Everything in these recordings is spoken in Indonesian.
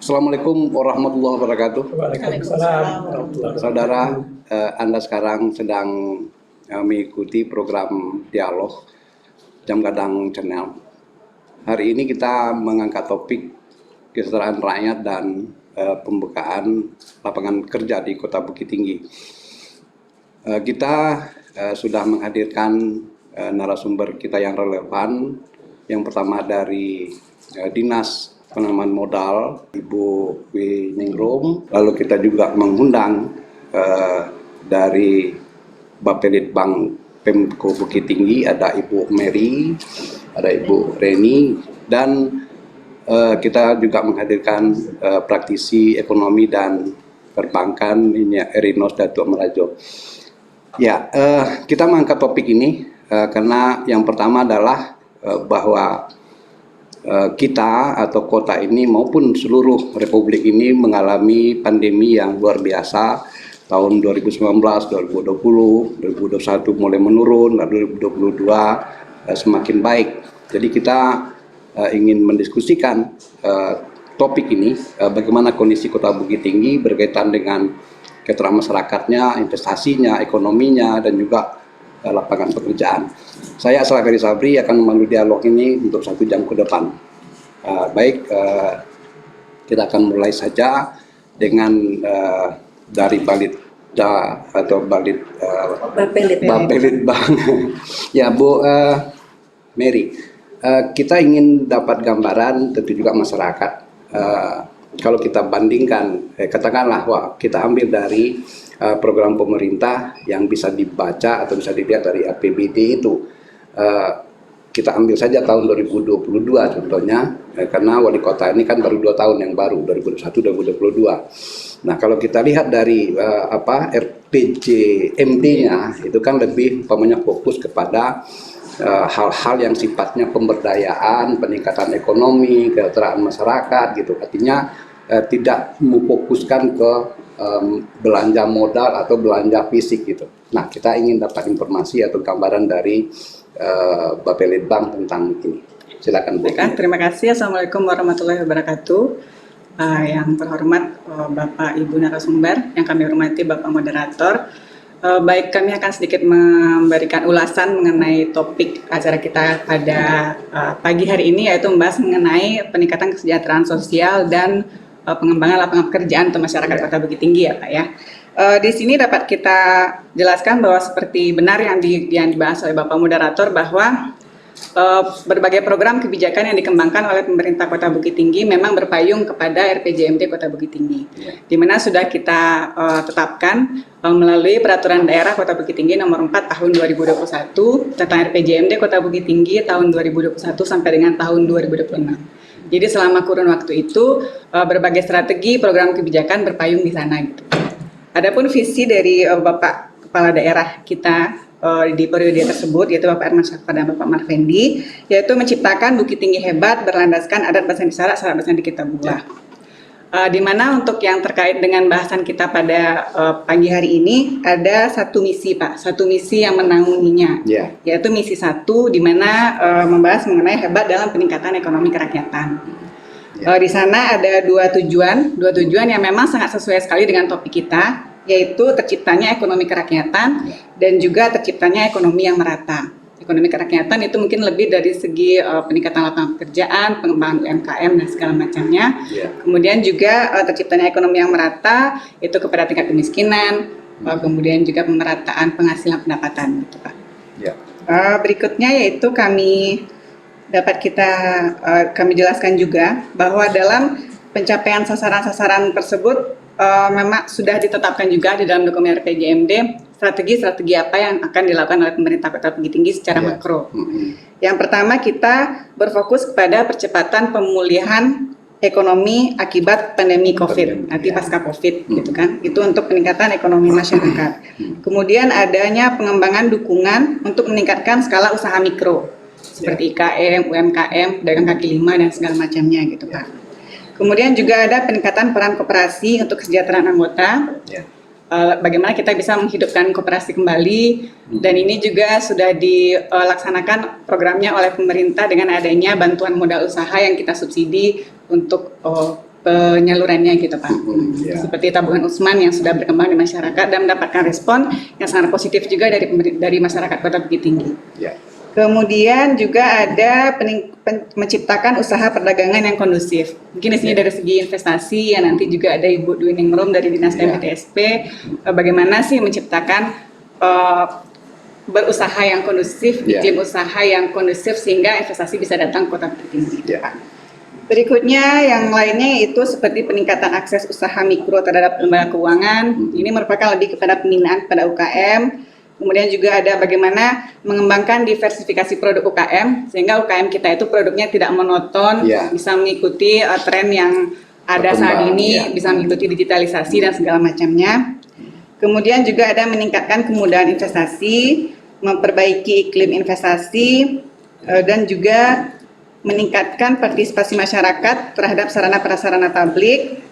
Assalamualaikum warahmatullahi wabarakatuh. Waalaikumsalam warahmatullahi wabarakatuh. Saudara, Anda sekarang sedang mengikuti program dialog Jam Gadang Channel. Hari ini kita mengangkat topik kesejahteraan rakyat dan pembukaan lapangan kerja di Kota Bukit Tinggi. Kita sudah menghadirkan narasumber kita yang relevan. Yang pertama dari Dinas Penanaman Modal, Ibu Winingrum. Lalu kita juga mengundang dari Bapelitbang Pemko Bukit Tinggi, ada Ibu Mary, ada Ibu Reni, dan kita juga menghadirkan praktisi ekonomi dan perbankan, Erinos Datuk Merajo. Ya, kita mengangkat topik ini karena yang pertama adalah bahwa kita atau kota ini maupun seluruh republik ini mengalami pandemi yang luar biasa. Tahun 2019, 2020, 2021 mulai menurun, lalu 2022 semakin baik. Jadi kita ingin mendiskusikan topik ini, bagaimana kondisi Kota Bukit Tinggi berkaitan dengan keterangan masyarakatnya, investasinya, ekonominya, dan juga lapangan pekerjaan. Saya Asraf Ferry Sabri akan memandu dialog ini untuk 1 jam ke depan. Kita akan mulai saja dengan dari Bapelitbang. Ya, Bu Mary, kita ingin dapat gambaran, tentu juga masyarakat. Kalau kita bandingkan, katakanlah, kita ambil dari program pemerintah yang bisa dibaca atau bisa dilihat dari APBD itu. Kita ambil saja tahun 2022 contohnya, karena wali kota ini kan baru 2 tahun yang baru, 2021-2022. Nah, kalau kita lihat dari RPJMD-nya itu kan lebih fokus kepada hal-hal yang sifatnya pemberdayaan, peningkatan ekonomi, kesejahteraan masyarakat gitu. Artinya tidak memfokuskan ke belanja modal atau belanja fisik gitu. Nah, kita ingin dapat informasi atau gambaran dari Bapelitbang tentang ini. Silakan, Bu. Terima kasih. Assalamualaikum warahmatullahi wabarakatuh. Yang terhormat Bapak Ibu narasumber, yang kami hormati Bapak moderator. Baik, kami akan sedikit memberikan ulasan mengenai topik acara kita pada pagi hari ini, yaitu membahas mengenai peningkatan kesejahteraan sosial dan pengembangan lapangan pekerjaan untuk masyarakat Kota Bukit Tinggi, ya Pak ya. Di sini dapat kita jelaskan bahwa seperti benar yang dibahas oleh Bapak moderator, bahwa berbagai program kebijakan yang dikembangkan oleh pemerintah Kota Bukit Tinggi memang berpayung kepada RPJMD Kota Bukit Tinggi, di mana sudah kita tetapkan melalui Peraturan Daerah Kota Bukit Tinggi Nomor 4 Tahun 2021 tentang RPJMD Kota Bukit Tinggi tahun 2021 sampai dengan tahun 2026. Jadi selama kurun waktu itu berbagai strategi program kebijakan berpayung di sana gitu. Adapun visi dari Bapak Kepala Daerah kita di periode tersebut, yaitu Bapak Herman Syafar dan Bapak Marvendi, yaitu menciptakan Bukit Tinggi hebat berlandaskan adat Basa Isyarat, syarat Basa di Kitabullah. Di mana untuk yang terkait dengan bahasan kita pada pagi hari ini ada satu misi, Pak, satu misi yang menaunginya, yaitu misi 1, di mana membahas mengenai hebat dalam peningkatan ekonomi kerakyatan. Di sana ada dua tujuan yang memang sangat sesuai sekali dengan topik kita, yaitu terciptanya ekonomi kerakyatan dan juga terciptanya ekonomi yang merata. Ekonomi kerakyatan itu mungkin lebih dari segi peningkatan lapangan pekerjaan, pengembangan UMKM dan segala macamnya. Kemudian juga terciptanya ekonomi yang merata itu kepada tingkat kemiskinan, kemudian juga pemerataan penghasilan pendapatan, gitu Pak. Berikutnya yaitu kami jelaskan juga bahwa dalam pencapaian sasaran-sasaran tersebut memang sudah ditetapkan juga di dalam dokumen RPJMD strategi-strategi apa yang akan dilakukan oleh pemerintah Kota Bukit Tinggi secara makro. Yang pertama, kita berfokus kepada percepatan pemulihan ekonomi akibat pandemi COVID, nanti pasca COVID, gitu kan. Itu untuk peningkatan ekonomi masyarakat. Kemudian adanya pengembangan dukungan untuk meningkatkan skala usaha mikro, seperti IKM, UMKM, pedagang kaki lima dan segala macamnya, gitu Pak. Kemudian juga ada peningkatan peran koperasi untuk kesejahteraan anggota. Bagaimana kita bisa menghidupkan koperasi kembali, dan ini juga sudah dilaksanakan programnya oleh pemerintah dengan adanya bantuan modal usaha yang kita subsidi untuk penyalurannya gitu Pak. Ya. Seperti tabungan Usman yang sudah berkembang di masyarakat dan mendapatkan respon yang sangat positif juga dari masyarakat Kota Bukit Tinggi. Ya. Kemudian juga ada menciptakan usaha perdagangan yang kondusif. Mungkin di sini dari segi investasi ya, nanti juga ada Ibu Dwi Ningrum dari Dinas PMTSP, bagaimana sih menciptakan berusaha yang kondusif, iklim usaha yang kondusif sehingga investasi bisa datang ke Kota Bukit Tinggi. Berikutnya yang lainnya itu seperti peningkatan akses usaha mikro terhadap lembaga keuangan. Ini merupakan lebih kepada pembinaan pada UKM. Kemudian juga ada bagaimana mengembangkan diversifikasi produk UKM sehingga UKM kita itu produknya tidak monoton, bisa mengikuti tren yang ada saat ini, bisa mengikuti digitalisasi dan segala macamnya. Kemudian juga ada meningkatkan kemudahan investasi, memperbaiki iklim investasi, dan juga meningkatkan partisipasi masyarakat terhadap sarana prasarana publik.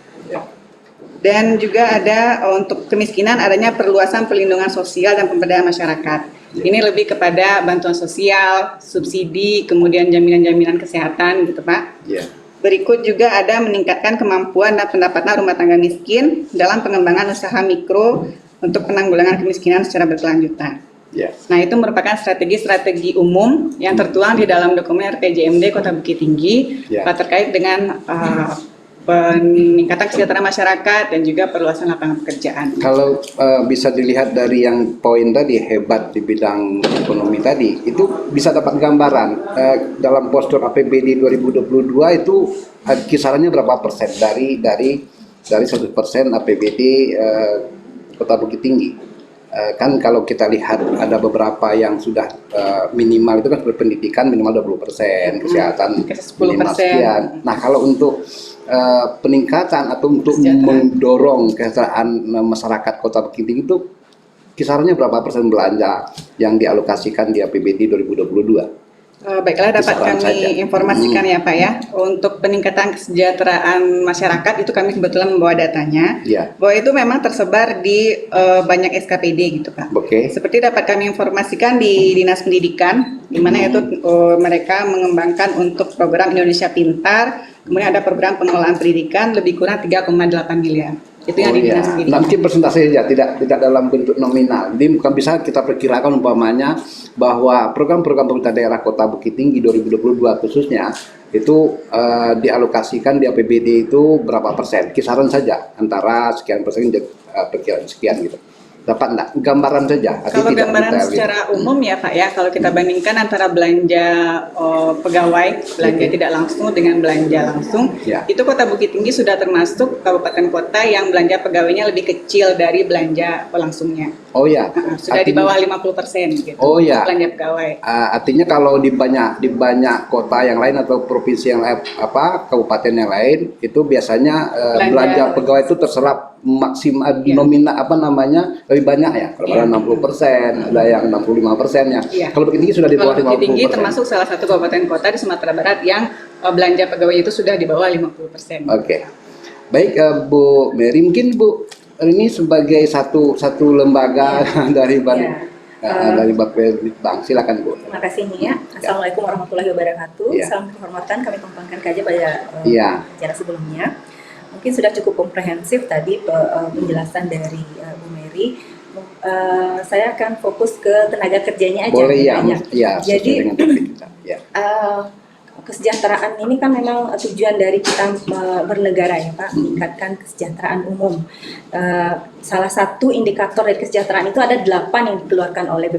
Dan juga ada untuk kemiskinan adanya perluasan perlindungan sosial dan pemberdayaan masyarakat. Ini lebih kepada bantuan sosial, subsidi, kemudian jaminan-jaminan kesehatan gitu Pak. Berikut juga ada meningkatkan kemampuan dan pendapatan rumah tangga miskin dalam pengembangan usaha mikro untuk penanggulangan kemiskinan secara berkelanjutan. Nah, itu merupakan strategi-strategi umum yang tertuang di dalam dokumen RPJMD Kota Bukit Tinggi terkait dengan peningkatan kesejahteraan masyarakat dan juga perluasan lapangan pekerjaan. Kalau bisa dilihat dari yang poin tadi hebat di bidang ekonomi tadi, itu bisa dapat gambaran dalam postur APBD 2022 itu kisarannya berapa persen dari 100% APBD Kota Bukit Tinggi. Kan kalau kita lihat ada beberapa yang sudah minimal itu kan berpendidikan minimal 20%, kesehatan minimal sekian. Nah, kalau untuk peningkatan atau untuk mendorong kesejahteraan masyarakat Kota Bukit Tinggi itu kisarannya berapa persen belanja yang dialokasikan di APBD 2022? Baiklah, dapat kami informasikan ya Pak ya. Untuk peningkatan kesejahteraan masyarakat itu kami kebetulan membawa datanya. Bahwa itu memang tersebar di banyak SKPD gitu Pak. Seperti dapat kami informasikan di Dinas Pendidikan, di mana itu mereka mengembangkan untuk program Indonesia Pintar. Kemudian ada program pengelolaan pendidikan lebih kurang 3,8 miliar. Itu yang di Dinas Pendidikan. Nanti persentase saja, tidak dalam bentuk nominal. Jadi bukan bisa kita perkirakan umpamanya bahwa program-program pemerintah daerah Kota Bukit Tinggi 2022 khususnya itu dialokasikan di APBD itu berapa persen? Kisaran saja antara sekian persen perkiraan sekian gitu. Dapat enggak gambaran saja? Kalau gambaran secara umum ya Pak ya, kalau kita bandingkan antara belanja pegawai, belanja tidak langsung dengan belanja langsung, itu Kota Bukit Tinggi sudah termasuk kabupaten kota yang belanja pegawainya lebih kecil dari belanja langsungnya. Sudah di bawah 50% gitu. Belanja pegawai. Artinya kalau di banyak kota yang lain atau provinsi yang lain, kabupaten yang lain itu biasanya belanja pegawai itu terserap maksimal nominal lebih banyak ya. Kalau ada 60%, ada yang 65% ya. Kalau Bukit Tinggi sudah di bawah 50%. Bukit Tinggi termasuk salah satu kabupaten kota di Sumatera Barat yang belanja pegawai itu sudah di bawah 50%. Baik Bu Mary, mungkin Bu ini sebagai satu lembaga dari Bapelitbang, silakan Bu. Terima kasih Nia. Assalamualaikum warahmatullahi wabarakatuh. Salam kehormatan kami tumpangkan saja pada acara sebelumnya. Mungkin sudah cukup komprehensif tadi penjelasan dari Bu Mary. Saya akan fokus ke tenaga kerjanya aja. Boleh ya. Jadi kesejahteraan ini kan memang tujuan dari kita bernegara ya Pak, meningkatkan kesejahteraan umum. Salah satu indikator dari kesejahteraan itu ada 8 yang dikeluarkan oleh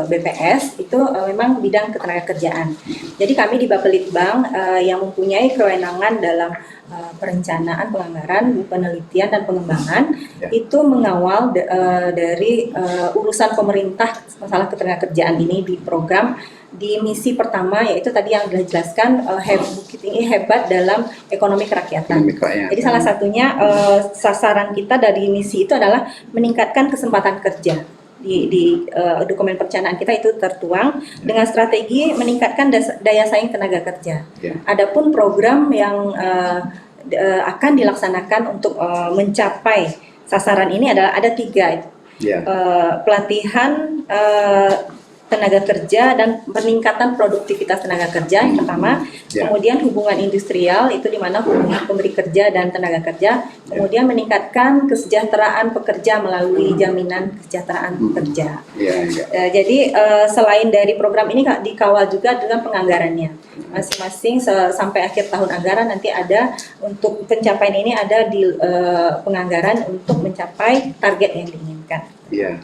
BPS, itu memang bidang ketenagakerjaan. Jadi kami di Bapelitbang yang mempunyai kewenangan dalam perencanaan, penganggaran, penelitian dan pengembangan itu mengawal dari urusan pemerintah masalah ketenagakerjaan ini di program di misi pertama, yaitu tadi yang sudah dijelaskan Bukit Tinggi hebat dalam ekonomi kerakyatan. Jadi salah satunya sasaran kita dari misi itu adalah meningkatkan kesempatan kerja. Di dokumen perencanaan kita itu tertuang dengan strategi meningkatkan daya saing tenaga kerja. Adapun program yang akan dilaksanakan untuk mencapai sasaran ini ada 3. Pelatihan tenaga kerja dan peningkatan produktivitas tenaga kerja yang pertama, Ya. kemudian hubungan industrial itu di mana hubungan pemberi kerja dan tenaga kerja, kemudian meningkatkan kesejahteraan pekerja melalui jaminan kesejahteraan pekerja. Ya, ya. Jadi selain dari program ini dikawal juga dengan penganggarannya masing-masing sampai akhir tahun anggaran nanti ada untuk pencapaian ini ada di penganggaran untuk mencapai target yang diinginkan. Ya.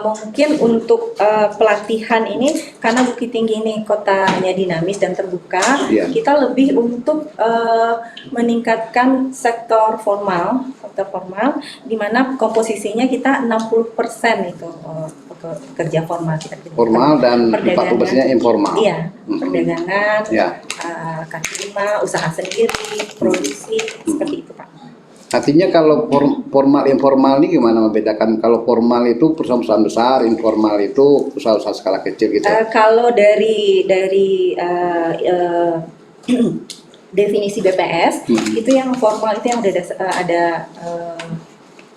Mungkin untuk pelatihan ini karena Bukit Tinggi ini kotanya dinamis dan terbuka, Iya. kita lebih untuk meningkatkan sektor formal di mana komposisinya kita 60% itu pekerja formal kita. Formal dan Perdagangan. 40%-nya informal. Iya, perdagangan, Ya. kaki lima, usaha sendiri, produksi, seperti itu Pak. Artinya kalau formal informal ini gimana membedakan? Kalau formal itu perusahaan-perusahaan besar, informal itu usaha-usaha skala kecil gitu. Kalau dari definisi BPS itu yang formal itu yang ada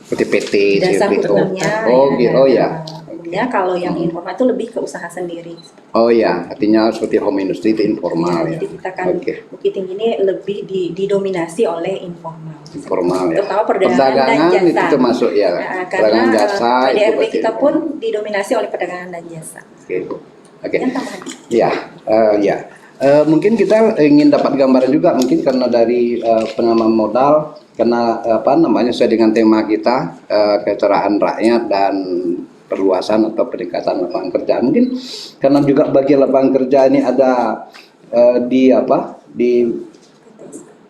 PT-PT, dasar gitu. hukumnya. Oh, oh ya. Hukumnya. Kalau yang informal itu lebih ke usaha sendiri. Oh ya, artinya seperti home industry itu informal ya. Jadi kita kan Oke. Bukit Tinggi ini lebih didominasi oleh informal. Informal ya. Terutama perdagangan dan jasa. itu termasuk ya. Karena Perdagangan jasa itu PDRB berarti kita informal. pun didominasi oleh perdagangan dan jasa. Oke. Oke. Yang tambahan. Ya, ya. Mungkin kita ingin dapat gambaran juga mungkin karena dari penanaman modal karena sesuai dengan tema kita kesejahteraan rakyat dan perluasan atau peningkatan lapangan kerja. Mungkin karena juga bagi lapangan kerja ini ada di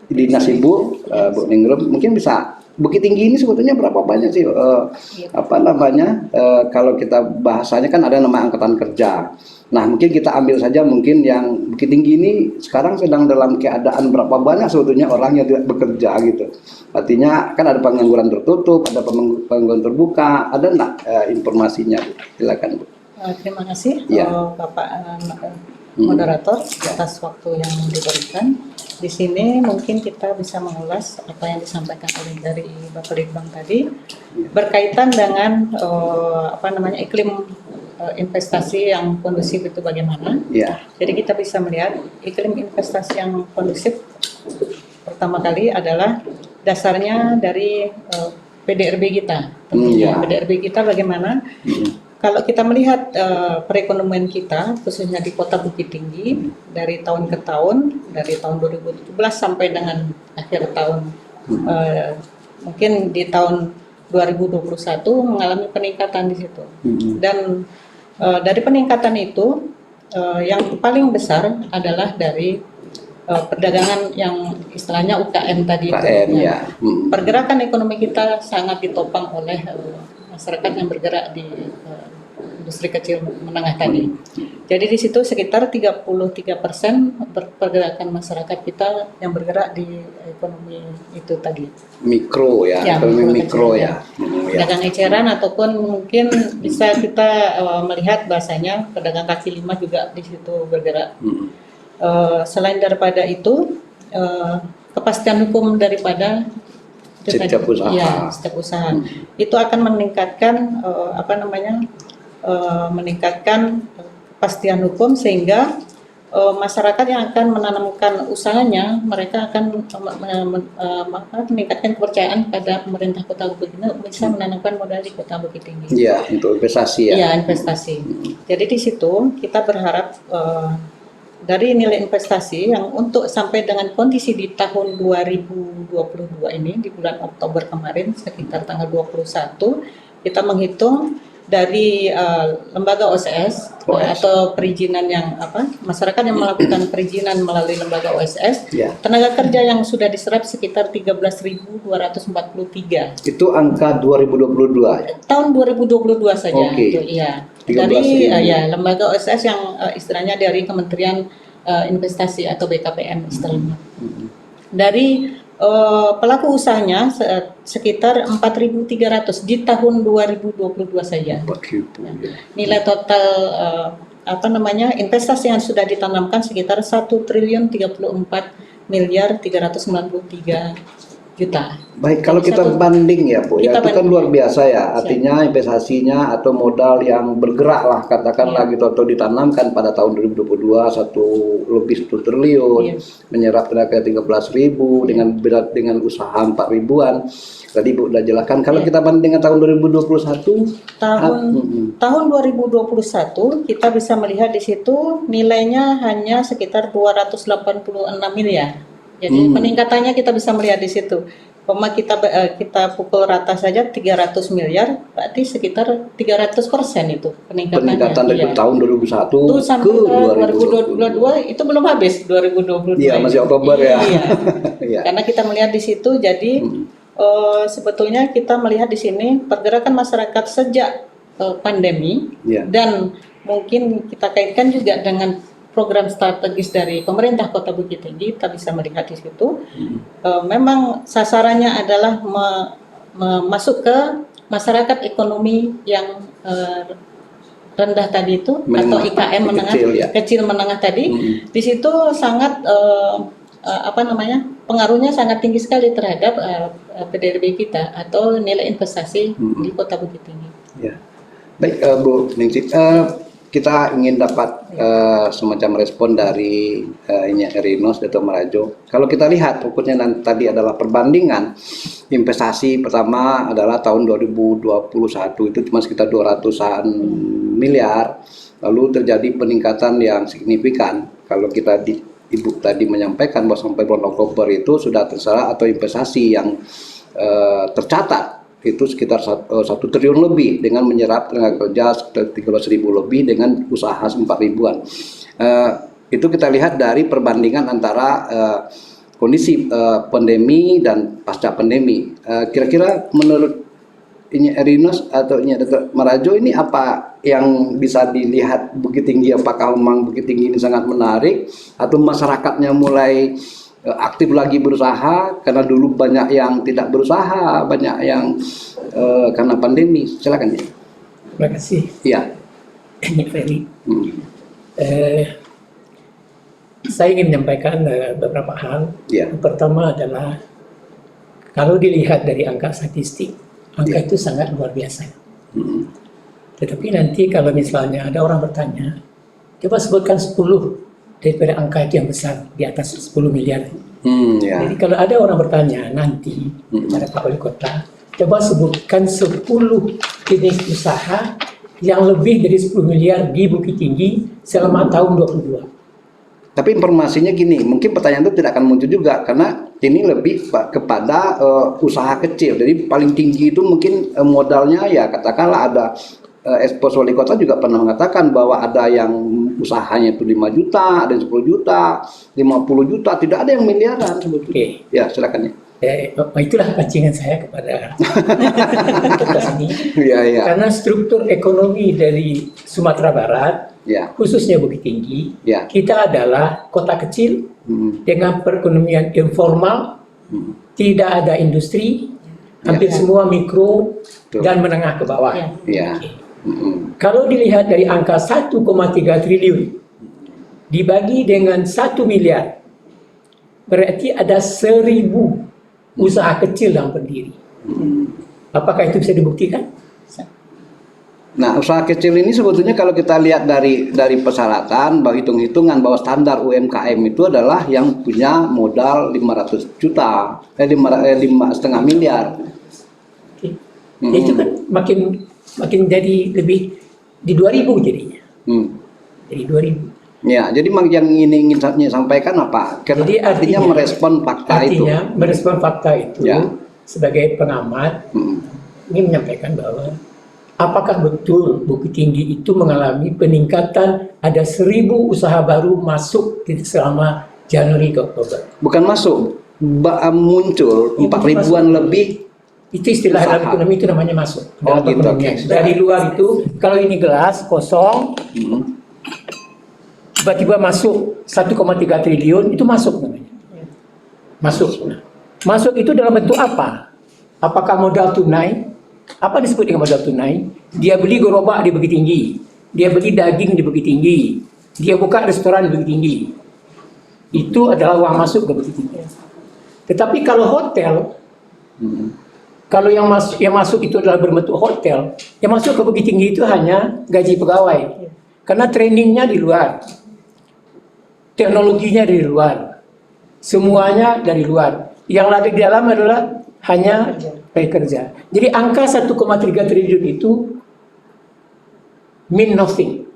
Dinas Ibu Bu Ningrum, mungkin bisa Bukit Tinggi ini sebetulnya berapa banyak sih kalau kita bahasanya kan ada nama angkatan kerja. Nah, mungkin kita ambil saja mungkin yang Bukit Tinggi ini sekarang sedang dalam keadaan berapa banyak sebetulnya orang yang tidak bekerja gitu. Artinya kan ada pengangguran tertutup, ada pengangguran terbuka, ada enggak informasinya? Silakan Bu. Terima kasih Ya. Bapak moderator atas waktu yang diberikan. Di sini mungkin kita bisa mengulas apa yang disampaikan oleh dari Bapak Litbang tadi berkaitan dengan iklim investasi yang kondusif itu bagaimana. Ya. Jadi kita bisa melihat iklim investasi yang kondusif pertama kali adalah dasarnya dari PDRB kita. Ya. PDRB kita bagaimana? Kalau kita melihat perekonomian kita, khususnya di Kota Bukit Tinggi, dari tahun ke tahun, dari tahun 2017 sampai dengan akhir tahun, mungkin di tahun 2021 mengalami peningkatan di situ. Dan dari peningkatan itu, yang paling besar adalah dari perdagangan yang istilahnya UKM tadi itu. UKM ya. Pergerakan ekonomi kita sangat ditopang oleh masyarakat yang bergerak di industri kecil menengah tadi. Jadi di situ sekitar 33% pergerakan masyarakat kita yang bergerak di ekonomi itu tadi. Mikro ya, Ya, ekonomi mikro mikro kecil, ya. Ya. Pedagang eceran ataupun mungkin bisa kita melihat bahasanya pedagang kaki lima juga di situ bergerak. Selain daripada itu, kepastian hukum daripada Setiap usaha. Ya, setiap usaha itu akan meningkatkan meningkatkan kepastian hukum sehingga masyarakat yang akan menanamkan usahanya mereka akan meningkatkan kepercayaan pada pemerintah Kota Bukit Tinggi bisa menanamkan modal di Kota Bukit Tinggi. Iya, untuk investasi ya. Iya, investasi. Jadi di situ kita berharap dari nilai investasi yang untuk sampai dengan kondisi di tahun 2022 ini di bulan Oktober kemarin sekitar tanggal 21 kita menghitung dari lembaga OSS atau perizinan yang masyarakat yang melakukan perizinan melalui lembaga OSS tenaga kerja yang sudah diserap sekitar 13.243. Itu angka 2022 tahun 2022 saja. Itu, iya. Dari lembaga OSS yang istilahnya dari Kementerian Investasi atau BKPM istilahnya. Dari pelaku usahanya sekitar 4.300 di tahun 2022 saja. Nilai total investasi yang sudah ditanamkan sekitar 1.034.393 juta. Baik, kalau Jadi kita banding ya Bu, ya kita itu kan banding. luar biasa ya. Artinya investasinya atau modal yang bergerak lah katakanlah Iya. gitu atau ditanamkan pada tahun 2022 1 triliun, Iya. menyerap tenaga 13.000 dengan usaha 4.000-an. Tadi Bu udah jelaskan. Kalau Iya. kita banding dengan tahun 2021 Tahun 2021 kita bisa melihat di situ nilainya hanya sekitar 286 miliar. Jadi peningkatannya kita bisa melihat di situ. Kita pukul rata saja 300 miliar, berarti sekitar 300% itu peningkatannya. peningkatan dari Iya. tahun 2021 Itu sampai ke ke 2022 itu belum habis 2022. Iya, masih Oktober ya. Iya. Iya. Karena kita melihat di situ, jadi sebetulnya kita melihat di sini pergerakan masyarakat sejak pandemi Iya. dan mungkin kita kaitkan juga dengan program strategis dari pemerintah Kota Bukit Tinggi, kita bisa melihat di situ. Memang sasarannya adalah masuk ke masyarakat ekonomi yang rendah tadi itu Menengah, atau IKM menengah, kecil, ya. kecil menengah tadi. Di situ sangat pengaruhnya sangat tinggi sekali terhadap PDRB kita atau nilai investasi di Kota Bukit Tinggi. Ya. Baik, Bu Ningsih, kita ingin dapat semacam respon dari Irinos Dato' Marajo. Kalau kita lihat fokusnya tadi adalah perbandingan investasi pertama adalah tahun 2021 itu cuma sekitar 200-an miliar, lalu terjadi peningkatan yang signifikan. Kalau kita Ibu tadi menyampaikan bahwa sampai bulan Oktober itu sudah terserah atau investasi yang tercatat itu sekitar 1 triliun lebih dengan menyerap tenaga kerja sekitar 13.000 lebih dengan usaha 4.000-an. Itu kita lihat dari perbandingan antara kondisi pandemi dan pasca pandemi. Kira-kira menurut Irinos atau Dato' Marajo ini apa yang bisa dilihat Bukit Tinggi? Apakah memang Bukit Tinggi ini sangat menarik atau masyarakatnya mulai aktif lagi berusaha karena dulu banyak yang tidak berusaha, banyak yang karena pandemi. Silakan ya. Terima kasih. Iya. Ini Ferry. Saya ingin menyampaikan beberapa hal. Iya. Yang pertama adalah kalau dilihat dari angka statistik, angka itu sangat luar biasa. Tetapi nanti kalau misalnya ada orang bertanya, coba sebutkan 10 daripada angka itu yang besar di atas 10 miliar. Ya. Jadi kalau ada orang bertanya nanti kepada Pak Wali Kota, coba sebutkan 10 jenis usaha yang lebih dari 10 miliar di Bukit Tinggi selama tahun 22. Tapi informasinya gini, mungkin pertanyaan itu tidak akan muncul juga karena ini lebih kepada usaha kecil. Jadi paling tinggi itu mungkin modalnya ya katakanlah ada Expos Wali Kota juga pernah mengatakan bahwa ada yang usahanya itu 5 juta, ada yang 10 juta, 50 juta, tidak ada yang miliaran sebetulnya. Oke. Ya, silakan ya. Itulah pancingan saya kepada kita sini. Iya, iya. Karena struktur ekonomi dari Sumatera Barat, Ya. khususnya Bukit Tinggi, Ya. kita adalah kota kecil dengan perekonomian informal, tidak ada industri, hampir semua mikro Betul. dan menengah ke bawah. Ya. Kalau dilihat dari angka 1,3 triliun dibagi dengan 1 miliar, berarti ada 1.000 usaha kecil yang berdiri. Apakah itu bisa dibuktikan? Nah, usaha kecil ini sebetulnya kalau kita lihat dari persyaratan, bahwa hitung-hitungan bahwa standar UMKM itu adalah yang punya modal 500 juta, 5,5 miliar. Oke. Ya, itu kan makin jadi lebih di 2.000 jadinya. Jadi 2.000. Ya, jadi yang ingin saya sampaikan apa? Jadi Artinya merespon fakta itu. Artinya merespon fakta itu Ya. sebagai pengamat ini menyampaikan bahwa apakah betul Bukit Tinggi itu mengalami peningkatan ada 1.000 usaha baru masuk selama Januari ke Oktober. Bukan masuk, muncul 4.000-an lebih. Itu istilah Usaha. dalam ekonomi itu namanya masuk. Oh, Dalam gitu, perekonomian. oke. Dari luar itu, kalau ini gelas kosong, tiba-tiba masuk 1,3 triliun, itu masuk namanya. Masuk. Nah, masuk itu dalam bentuk apa? Apakah modal tunai? Apa disebut dengan modal tunai? Dia beli gerobak di Bukit Tinggi, dia beli daging di Bukit Tinggi, dia buka restoran di Bukit Tinggi. Itu adalah uang masuk ke Bukit Tinggi. Tetapi kalau hotel Kalau yang masuk itu adalah berbentuk hotel, yang masuk ke Bukit Tinggi itu hanya gaji pegawai. Karena trainingnya di luar, teknologinya dari luar, semuanya dari luar. Yang ada di dalam adalah hanya pekerja. Jadi angka 1,3 triliun itu mean nothing.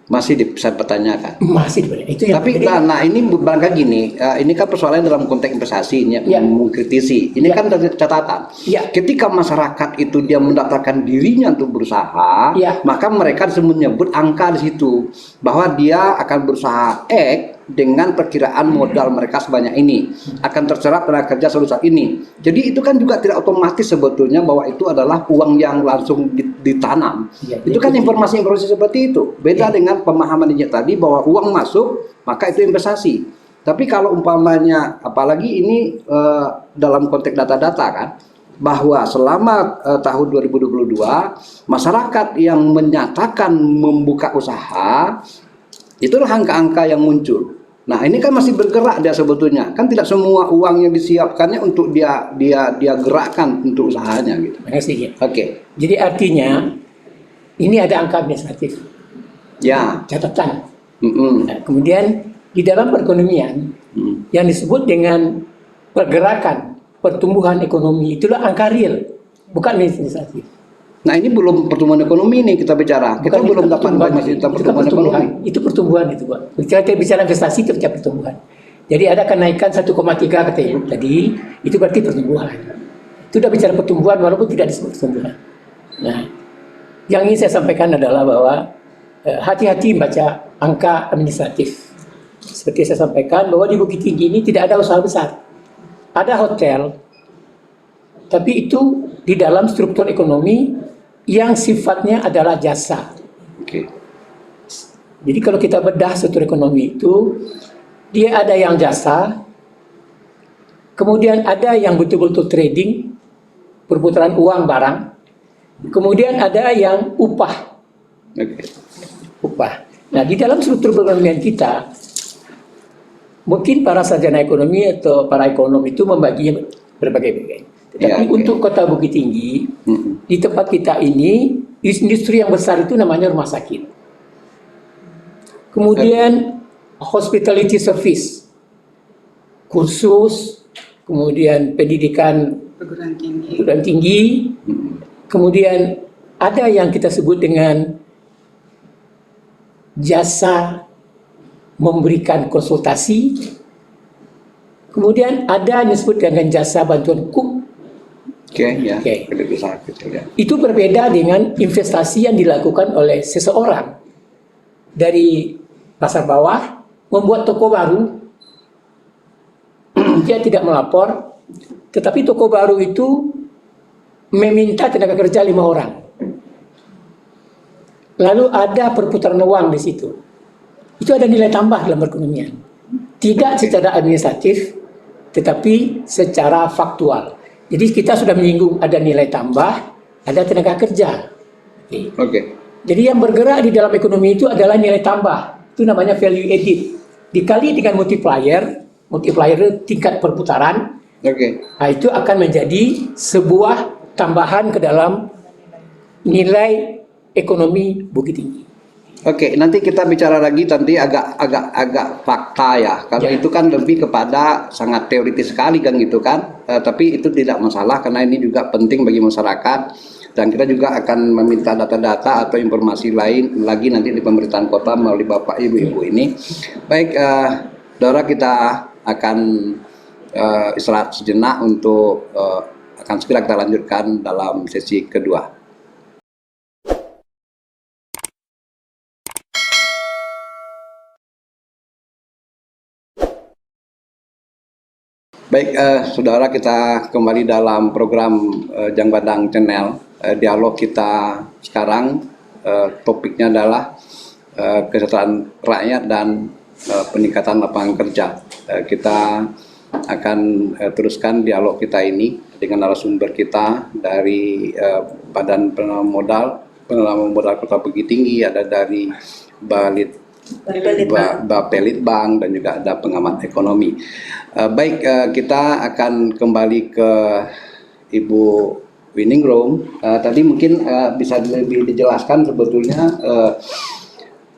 Masih bisa pertanyakan. Masih banyak. Itu yang Tapi nah ini barangkali gini, ini kan persoalan dalam konteks investasi ini Ya. mengkritisi. Ini Ya. kan dari catatan. Ya. Ketika masyarakat itu dia mendaftarkan dirinya untuk berusaha, Ya. maka mereka menyebut angka di situ bahwa dia akan berusaha X dengan perkiraan modal mereka sebanyak ini, akan terserap tenaga kerja sebesar ini. Jadi itu kan juga tidak otomatis sebetulnya bahwa itu adalah uang yang langsung ditanam. Ya, Itu kan informasi-informasi seperti itu. Beda dengan pemahaman ini tadi bahwa uang masuk maka itu investasi. Tapi kalau umpamanya, apalagi ini dalam konteks data-data kan, bahwa selama tahun 2022 masyarakat yang menyatakan membuka usaha itulah angka-angka yang muncul. Nah ini kan masih bergerak dia sebetulnya, kan tidak semua uang yang disiapkannya untuk dia gerakkan untuk usahanya gitu. Makasih ya. Oke, Jadi artinya ini ada angka administratif, ya. catatan. Mm-mm. Nah, kemudian di dalam perekonomian yang disebut dengan pergerakan pertumbuhan ekonomi itulah angka real, bukan administratif. Nah ini belum pertumbuhan ekonomi nih kita bicara. Kita Bukan belum dapat pertumbuhan, masih tentang itu kan pertumbuhan ekonomi. Itu pertumbuhan itu, Pak. Kita bicara investasi itu bicara pertumbuhan. Jadi ada kenaikan 1,3 kata Ibu tadi, itu berarti pertumbuhan. Itu sudah bicara pertumbuhan walaupun tidak disebut pertumbuhan. Nah, yang ingin saya sampaikan adalah bahwa hati-hati baca angka administratif. Seperti saya sampaikan bahwa di Bukit Tinggi ini tidak ada usaha besar. Ada hotel, tapi itu di dalam struktur ekonomi yang sifatnya adalah jasa. Oke. Jadi kalau kita bedah struktur ekonomi itu, dia ada yang jasa, kemudian ada yang betul-betul trading, perputaran uang barang, kemudian ada yang upah. Oke. Upah. Nah, di dalam struktur perekonomian kita, mungkin para sarjana ekonomi atau para ekonom itu membagi berbagai-bagai. Tetapi Ya, oke. untuk kota Bukit Tinggi, di tempat kita ini, industri yang besar itu namanya rumah sakit. Kemudian hospitality service, kursus, kemudian pendidikan perguruan tinggi. kemudian ada yang kita sebut dengan jasa memberikan konsultasi, kemudian ada yang disebut dengan jasa bantuan hukum. Oke, ya. Oke. Kredit usaha kecil ya. Itu berbeda dengan investasi yang dilakukan oleh seseorang dari pasar bawah membuat toko baru. Dia tidak melapor, tetapi toko baru itu meminta tenaga kerja 5 orang. Lalu ada perputaran uang di situ. Itu ada nilai tambah dalam perekonomian. Tidak secara administratif, tetapi secara faktual. Jadi kita sudah menyinggung ada nilai tambah, ada tenaga kerja. Oke. Jadi yang bergerak di dalam ekonomi itu adalah nilai tambah. Itu namanya value added. Dikali dengan multiplier tingkat perputaran, Oke. nah itu akan menjadi sebuah tambahan ke dalam nilai ekonomi Bukit Tinggi. Oke, nanti kita bicara lagi nanti agak fakta ya. Kalau Ya. itu kan lebih kepada sangat teoritis sekali kan gitu kan. Tapi itu tidak masalah karena ini juga penting bagi masyarakat dan kita juga akan meminta data-data atau informasi lain lagi nanti di pemerintahan kota melalui Bapak Ibu ini. Baik, Dora, kita akan istirahat sejenak untuk akan segera kita lanjutkan dalam sesi kedua. Baik, saudara, kita kembali dalam program Jangbadang Channel. Dialog kita sekarang topiknya adalah kesejahteraan rakyat dan peningkatan lapangan kerja. Kita akan teruskan dialog kita ini dengan narasumber kita dari Badan Pengelolaan Modal Kota Bukit Tinggi, ada dari Balit Bapelitbang dan juga ada pengamat ekonomi. Baik, kita akan kembali ke Ibu Winingrum. Tadi mungkin bisa lebih dijelaskan sebetulnya.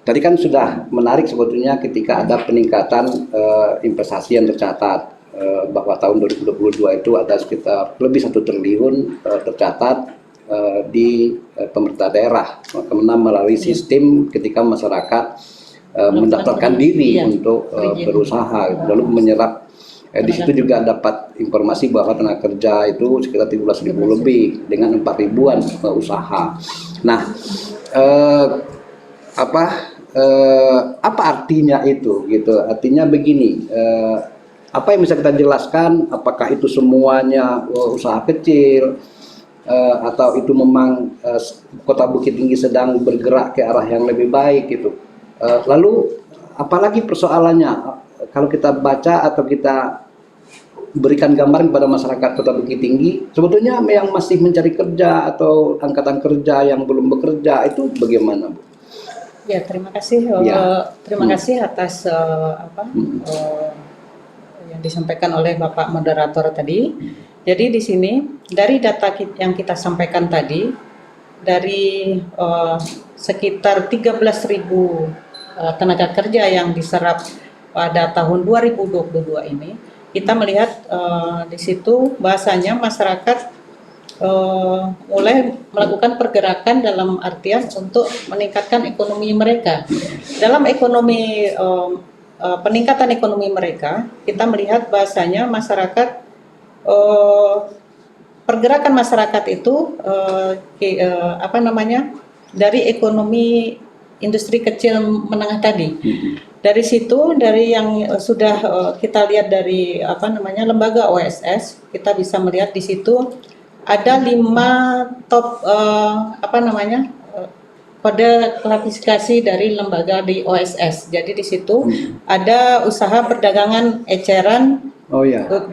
Tadi kan sudah menarik sebetulnya ketika ada peningkatan investasi yang tercatat, bahwa tahun 2022 itu ada sekitar lebih 1 triliun tercatat di pemerintah daerah, karena melalui sistem ketika masyarakat mendaftarkan diri untuk berusaha, lalu menyerap. Di situ juga dapat informasi bahwa tenaga kerja itu sekitar 13.000 lebih dengan 4.000-an usaha. Nah, apa artinya itu gitu? Artinya begini, apa yang bisa kita jelaskan, apakah itu semuanya usaha kecil atau itu memang Kota Bukit Tinggi sedang bergerak ke arah yang lebih baik gitu. Lalu apalagi persoalannya kalau kita baca atau kita berikan gambaran kepada masyarakat Kota Bukit Tinggi, sebetulnya yang masih mencari kerja atau angkatan kerja yang belum bekerja itu bagaimana, Bu? Ya, terima kasih. Terima kasih atas yang disampaikan oleh Bapak Moderator tadi. Jadi di sini dari data yang kita sampaikan tadi, dari sekitar 13.000 tenaga kerja yang diserap pada tahun 2022 ini, kita melihat di situ bahasanya masyarakat mulai melakukan pergerakan dalam artian untuk meningkatkan ekonomi mereka. Dalam ekonomi peningkatan ekonomi mereka, kita melihat bahasanya masyarakat pergerakan masyarakat itu dari ekonomi industri kecil menengah tadi. Dari situ, dari yang sudah kita lihat dari lembaga OSS, kita bisa melihat di situ ada 5 top kode klasifikasi dari lembaga di OSS. Jadi di situ ada usaha perdagangan eceran,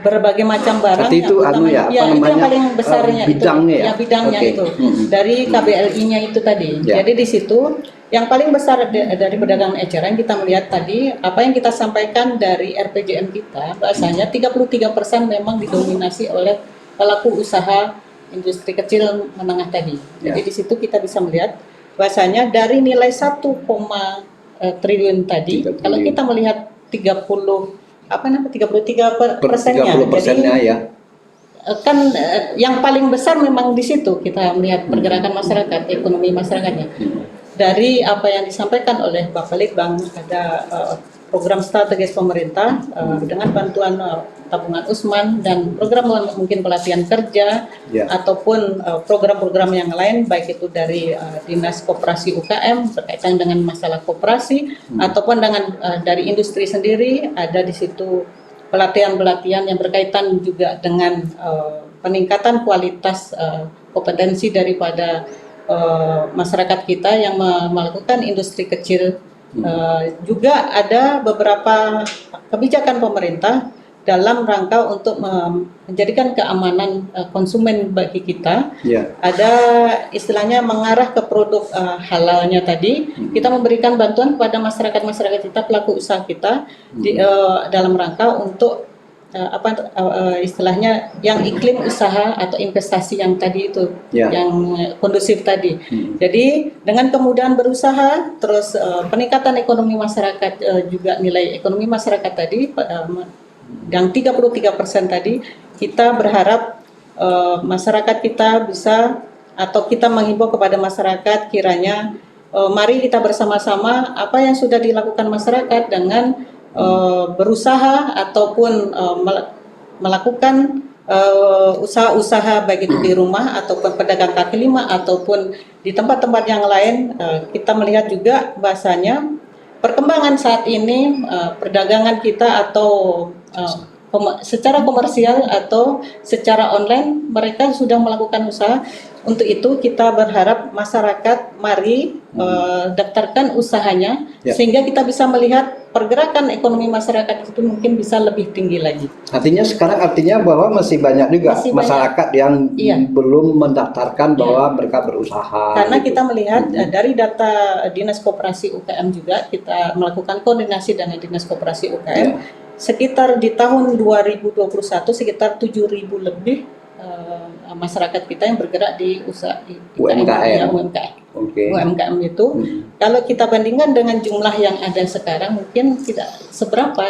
berbagai macam barang. Itu itu yang paling besarnya bidangnya bidangnya itu dari KBLI-nya itu tadi. Jadi di situ yang paling besar dari perdagangan eceran, kita melihat tadi apa yang kita sampaikan dari RPJM kita, bahasanya 33% memang didominasi oleh pelaku usaha industri kecil menengah tadi. Jadi di situ kita bisa melihat bahasanya dari nilai 1, triliun tadi, kalau kita melihat 33%-nya, jadi kan yang paling besar memang di situ kita melihat pergerakan masyarakat, ekonomi masyarakatnya. Dari apa yang disampaikan oleh Bapak Litbang, ada program strategis pemerintah dengan bantuan tabungan Usman dan program mungkin pelatihan kerja ataupun program-program yang lain, baik itu dari Dinas Koperasi UKM berkaitan dengan masalah koperasi ataupun dengan dari industri sendiri. Ada di situ pelatihan-pelatihan yang berkaitan juga dengan peningkatan kualitas kompetensi daripada masyarakat kita yang melakukan industri kecil. Juga ada beberapa kebijakan pemerintah dalam rangka untuk menjadikan keamanan konsumen bagi kita. Ada istilahnya mengarah ke produk halalnya tadi. Kita memberikan bantuan kepada masyarakat kita, pelaku usaha kita dalam rangka untuk istilahnya yang iklim usaha atau investasi yang tadi itu yang kondusif tadi. Jadi dengan kemudahan berusaha, terus peningkatan ekonomi masyarakat, juga nilai ekonomi masyarakat tadi yang 33% tadi, kita berharap masyarakat kita bisa, atau kita menghimbau kepada masyarakat kiranya mari kita bersama-sama apa yang sudah dilakukan masyarakat dengan berusaha ataupun melakukan usaha-usaha baik itu di rumah ataupun pedagang kaki lima ataupun di tempat-tempat yang lain. Kita melihat juga bahasanya perkembangan saat ini perdagangan kita atau secara komersial atau secara online mereka sudah melakukan usaha. Untuk itu kita berharap masyarakat mari daftarkan usahanya sehingga kita bisa melihat pergerakan ekonomi masyarakat itu mungkin bisa lebih tinggi lagi. Artinya bahwa masih banyak juga Masih banyak. masyarakat yang Iya. belum mendaftarkan bahwa mereka berusaha. Karena gitu. kita melihat dari data Dinas Koperasi UKM juga, kita melakukan koordinasi dengan Dinas Koperasi UKM, sekitar di tahun 2021 sekitar 7.000 lebih masyarakat kita yang bergerak di usaha UMKM. ya, UMKM. Oke. UMKM itu, kalau kita bandingkan dengan jumlah yang ada sekarang, mungkin tidak seberapa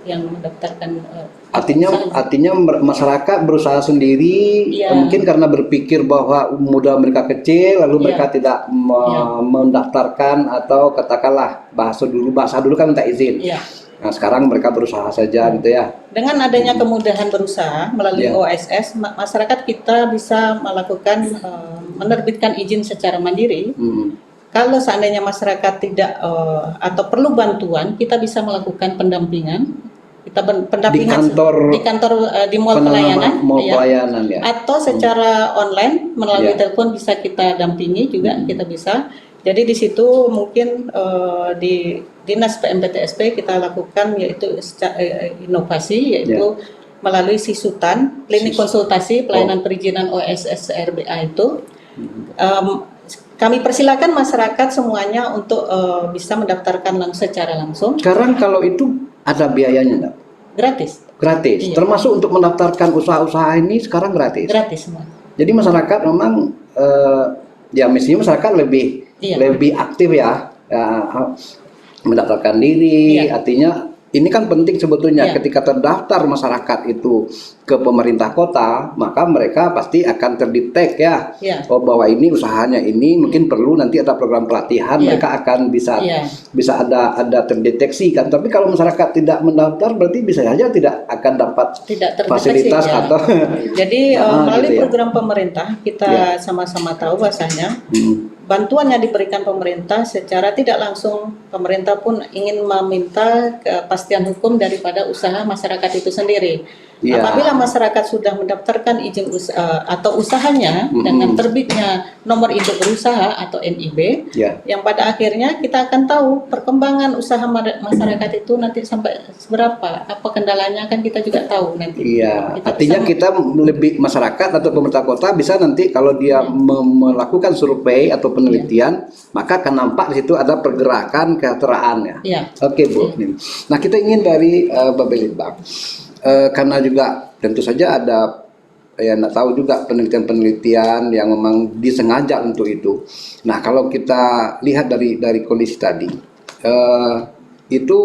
yang mendaftarkan. Artinya masyarakat berusaha sendiri, Iya. mungkin karena berpikir bahwa modal mereka kecil, lalu Iya. mereka tidak mendaftarkan, atau katakanlah bahasa dulu kan minta izin. Iya. Nah, sekarang mereka berusaha saja gitu ya. Dengan adanya kemudahan berusaha melalui Iya. OSS, masyarakat kita bisa melakukan menerbitkan izin secara mandiri. Kalau seandainya masyarakat tidak atau perlu bantuan, kita bisa melakukan pendampingan. Kita pendampingan di kantor di mall pelayanan, pelayanan ya. atau secara online melalui telepon bisa kita dampingi juga, kita bisa. Jadi di situ mungkin di Dinas PMPTSP kita lakukan yaitu inovasi, yaitu melalui Sisutan, klinik konsultasi pelayanan perizinan OSS RBA itu. Kami persilakan masyarakat semuanya untuk bisa mendaftarkan secara langsung. Sekarang kalau itu ada biayanya enggak? Gratis. Gratis. Iya. Termasuk untuk mendaftarkan usaha-usaha ini sekarang gratis. Gratis semua. Jadi masyarakat memang ya mestinya masyarakat lebih aktif ya, mendaftarkan diri. Iya. Artinya ini kan penting sebetulnya, Iya. ketika terdaftar masyarakat itu ke pemerintah kota, maka mereka pasti akan terdetek ya, Iya. oh bahwa ini usahanya ini mungkin perlu nanti ada program pelatihan, Iya. mereka akan bisa Iya. ada terdeteksi kan. Tapi kalau masyarakat tidak mendaftar berarti bisa saja tidak akan dapat Tidak terdeteksi, fasilitas ya. atau Jadi melalui gitu ya. program pemerintah kita sama-sama tahu bahasanya bantuan yang diberikan pemerintah secara tidak langsung, pemerintah pun ingin meminta kepastian hukum daripada usaha masyarakat itu sendiri. Iya. Apabila masyarakat sudah mendaftarkan izin usaha atau usahanya dengan terbitnya nomor induk berusaha atau NIB, yang pada akhirnya kita akan tahu perkembangan usaha masyarakat itu nanti sampai seberapa, apa kendalanya kan kita juga tahu nanti. Iya, Kita artinya bisa kita lebih masyarakat atau pemerintah kota bisa nanti kalau dia melakukan survei atau penelitian, maka akan nampak di situ ada pergerakan kesejahteraan ya. Iya. Oke Bu. Nah kita ingin dari Babelitbang, karena juga tentu saja ada ya nggak tahu juga penelitian-penelitian yang memang disengaja untuk itu. Nah kalau kita lihat dari kondisi tadi, itu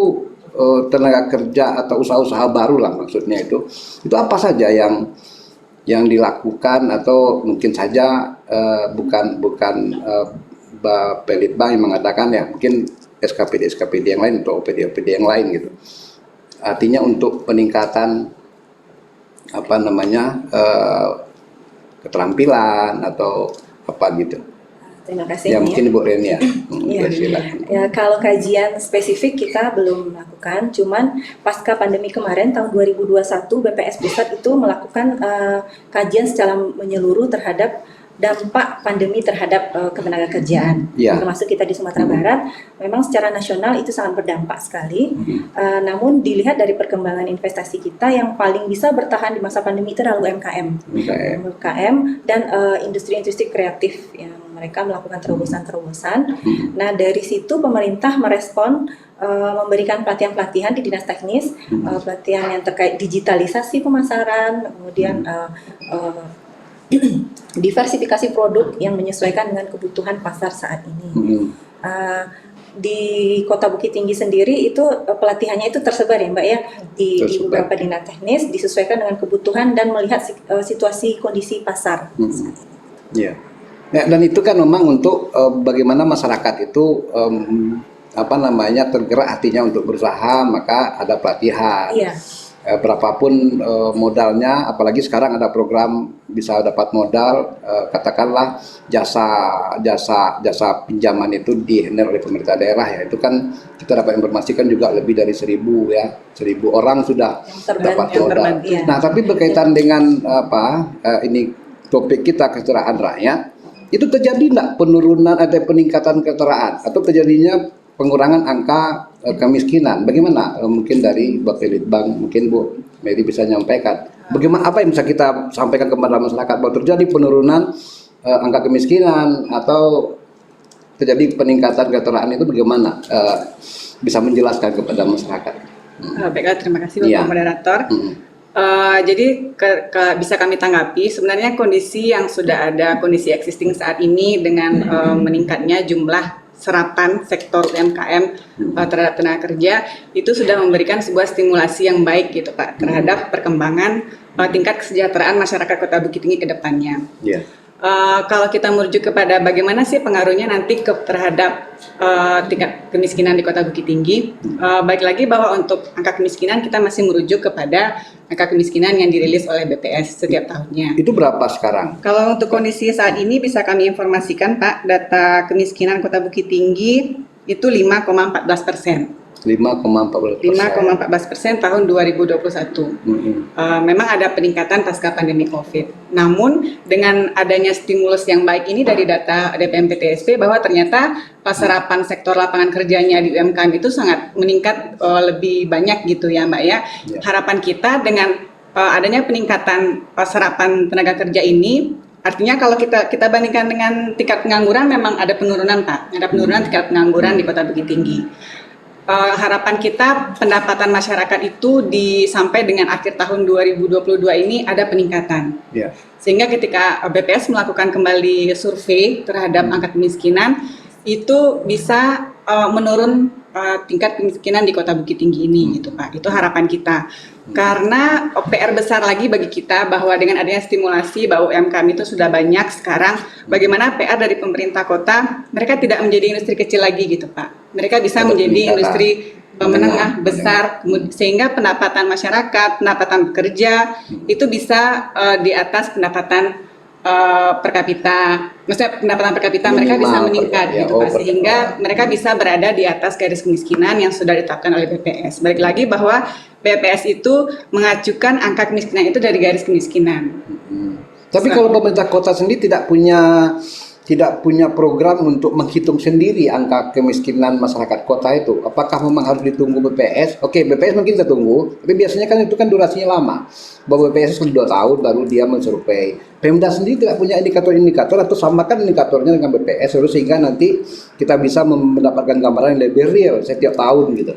tenaga kerja atau usaha-usaha baru lah maksudnya itu apa saja yang dilakukan, atau mungkin saja bukan Babelitbang yang mengatakan ya, mungkin SKPD yang lain atau OPD yang lain gitu. Artinya untuk peningkatan keterampilan atau apa gitu. Terima kasih. Ya mungkin Ibu Reni ya. Silakan. Ya, kalau kajian spesifik kita belum melakukan, cuman pasca pandemi kemarin tahun 2021 BPS Pusat itu melakukan kajian secara menyeluruh terhadap dampak pandemi terhadap ketenaga kerjaan, termasuk kita di Sumatera Barat. Memang secara nasional itu sangat berdampak sekali. Namun dilihat dari perkembangan investasi kita, yang paling bisa bertahan di masa pandemi itu adalah UMKM dan industri-industri kreatif yang mereka melakukan terobosan-terobosan. Nah dari situ pemerintah merespon, memberikan pelatihan-pelatihan di dinas teknis, pelatihan yang terkait digitalisasi pemasaran, kemudian diversifikasi produk yang menyesuaikan dengan kebutuhan pasar saat ini. Di Kota Bukit Tinggi sendiri itu pelatihannya itu tersebar ya Mbak ya, di beberapa dinas teknis, disesuaikan dengan kebutuhan dan melihat situasi kondisi pasar. Iya. Ya, dan itu kan memang untuk bagaimana masyarakat itu tergerak hatinya untuk berusaha, maka ada pelatihan. Iya. Berapapun modalnya, apalagi sekarang ada program bisa dapat modal, katakanlah jasa pinjaman itu dihandle oleh pemerintah daerah ya, itu kan kita dapat informasikan juga lebih dari 1.000 orang sudah dapat modal. Nah tapi berkaitan dengan ini topik kita kesejahteraan rakyat, itu terjadi enggak penurunan atau peningkatan kesejahteraan, atau terjadinya pengurangan angka kemiskinan. Bagaimana mungkin dari Bapelitbang, mungkin Bu Mary bisa nyampaikan. Bagaimana apa yang bisa kita sampaikan kepada masyarakat bahwa terjadi penurunan angka kemiskinan atau terjadi peningkatan kesejahteraan itu bagaimana bisa menjelaskan kepada masyarakat? Baiklah, terima kasih Bapak Iya. Moderator. Jadi bisa kami tanggapi sebenarnya kondisi yang sudah ada, kondisi existing saat ini dengan meningkatnya jumlah serapan sektor UMKM terhadap tenaga kerja itu sudah memberikan sebuah stimulasi yang baik gitu Pak terhadap perkembangan tingkat kesejahteraan masyarakat Kota Bukit Tinggi ke depannya. Iya. Kalau kita merujuk kepada bagaimana sih pengaruhnya nanti terhadap tingkat kemiskinan di Kota Bukit Tinggi, baik lagi bahwa untuk angka kemiskinan kita masih merujuk kepada angka kemiskinan yang dirilis oleh BPS setiap tahunnya. Itu berapa sekarang? Kalau untuk kondisi saat ini bisa kami informasikan Pak, data kemiskinan Kota Bukit Tinggi itu 5,14%. 5,14%. 5,14% tahun 2021. Memang ada peningkatan pasca pandemi COVID. Namun dengan adanya stimulus yang baik ini dari data DPMP TSP bahwa ternyata serapan sektor lapangan kerjanya di UMKM itu sangat meningkat lebih banyak gitu ya Mbak ya. Harapan kita dengan adanya peningkatan serapan tenaga kerja ini artinya kalau kita bandingkan dengan tingkat pengangguran memang ada penurunan Pak. Ada penurunan tingkat pengangguran di Kota Bukit Tinggi. Harapan kita pendapatan masyarakat itu sampai dengan akhir tahun 2022 ini ada peningkatan. Ya. Sehingga ketika BPS melakukan kembali survei terhadap angka kemiskinan itu bisa menurun tingkat kemiskinan di Kota Bukit Tinggi ini gitu Pak. Itu harapan kita. Karena PR besar lagi bagi kita bahwa dengan adanya stimulasi bahwa UMKM itu sudah banyak sekarang, bagaimana PR dari pemerintah kota, mereka tidak menjadi industri kecil lagi gitu Pak. Mereka bisa menjadi industri menengah besar, sehingga pendapatan masyarakat, pendapatan pekerja itu bisa di atas pendapatan per kapita, maksudnya pendapatan per kapita mereka bisa meningkat gitu Pak, sehingga mereka bisa berada di atas garis kemiskinan yang sudah ditetapkan oleh BPS. Balik lagi bahwa BPS itu mengacukan angka kemiskinan itu dari garis kemiskinan. Tapi kalau pemerintah kota sendiri tidak punya program untuk menghitung sendiri angka kemiskinan masyarakat kota itu, apakah memang harus ditunggu BPS? Oke, BPS mungkin kita tunggu, tapi biasanya kan itu kan durasinya lama. Bahwa BPS sudah 2 tahun baru dia mensurvei. Pemda sendiri tidak punya indikator-indikator atau samakan indikatornya dengan BPS sehingga nanti kita bisa mendapatkan gambaran yang lebih real setiap tahun gitu.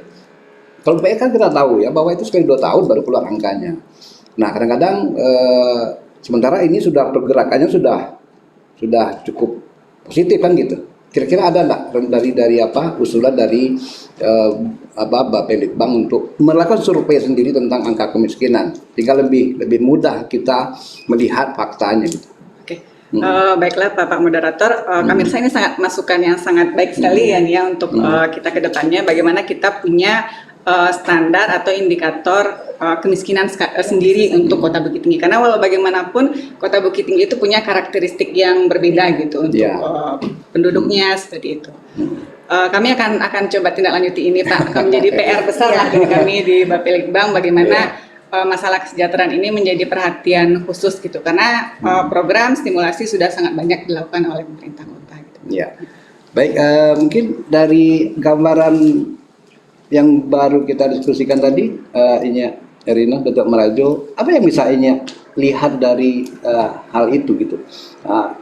Kalau BPS kan kita tahu ya bahwa itu sekali 2 tahun baru keluar angkanya. Nah kadang-kadang sementara ini sudah pergerakannya sudah cukup positif kan gitu. Kira-kira ada nggak dari usulan dari Bapelitbang untuk melakukan survei sendiri tentang angka kemiskinan sehingga lebih mudah kita melihat faktanya gitu. Oke. Baiklah Bapak Moderator, kami rasa ini sangat masukan yang sangat baik sekali ya untuk kita ke depannya bagaimana kita punya standar atau indikator kemiskinan sendiri untuk Kota Bukit Tinggi, karena walau bagaimanapun Kota Bukit Tinggi itu punya karakteristik yang berbeda gitu untuk penduduknya seperti itu. Kami akan coba tindak lanjuti ini Pak, akan menjadi PR besar lah bagi kami di Bapelitbang bagaimana masalah kesejahteraan ini menjadi perhatian khusus gitu, karena program stimulasi sudah sangat banyak dilakukan oleh pemerintah kota. Gitu. Ya, baik, mungkin dari gambaran yang baru kita diskusikan tadi, Inya Erina, Dr. Marajo, apa yang bisa Inya lihat dari hal itu gitu?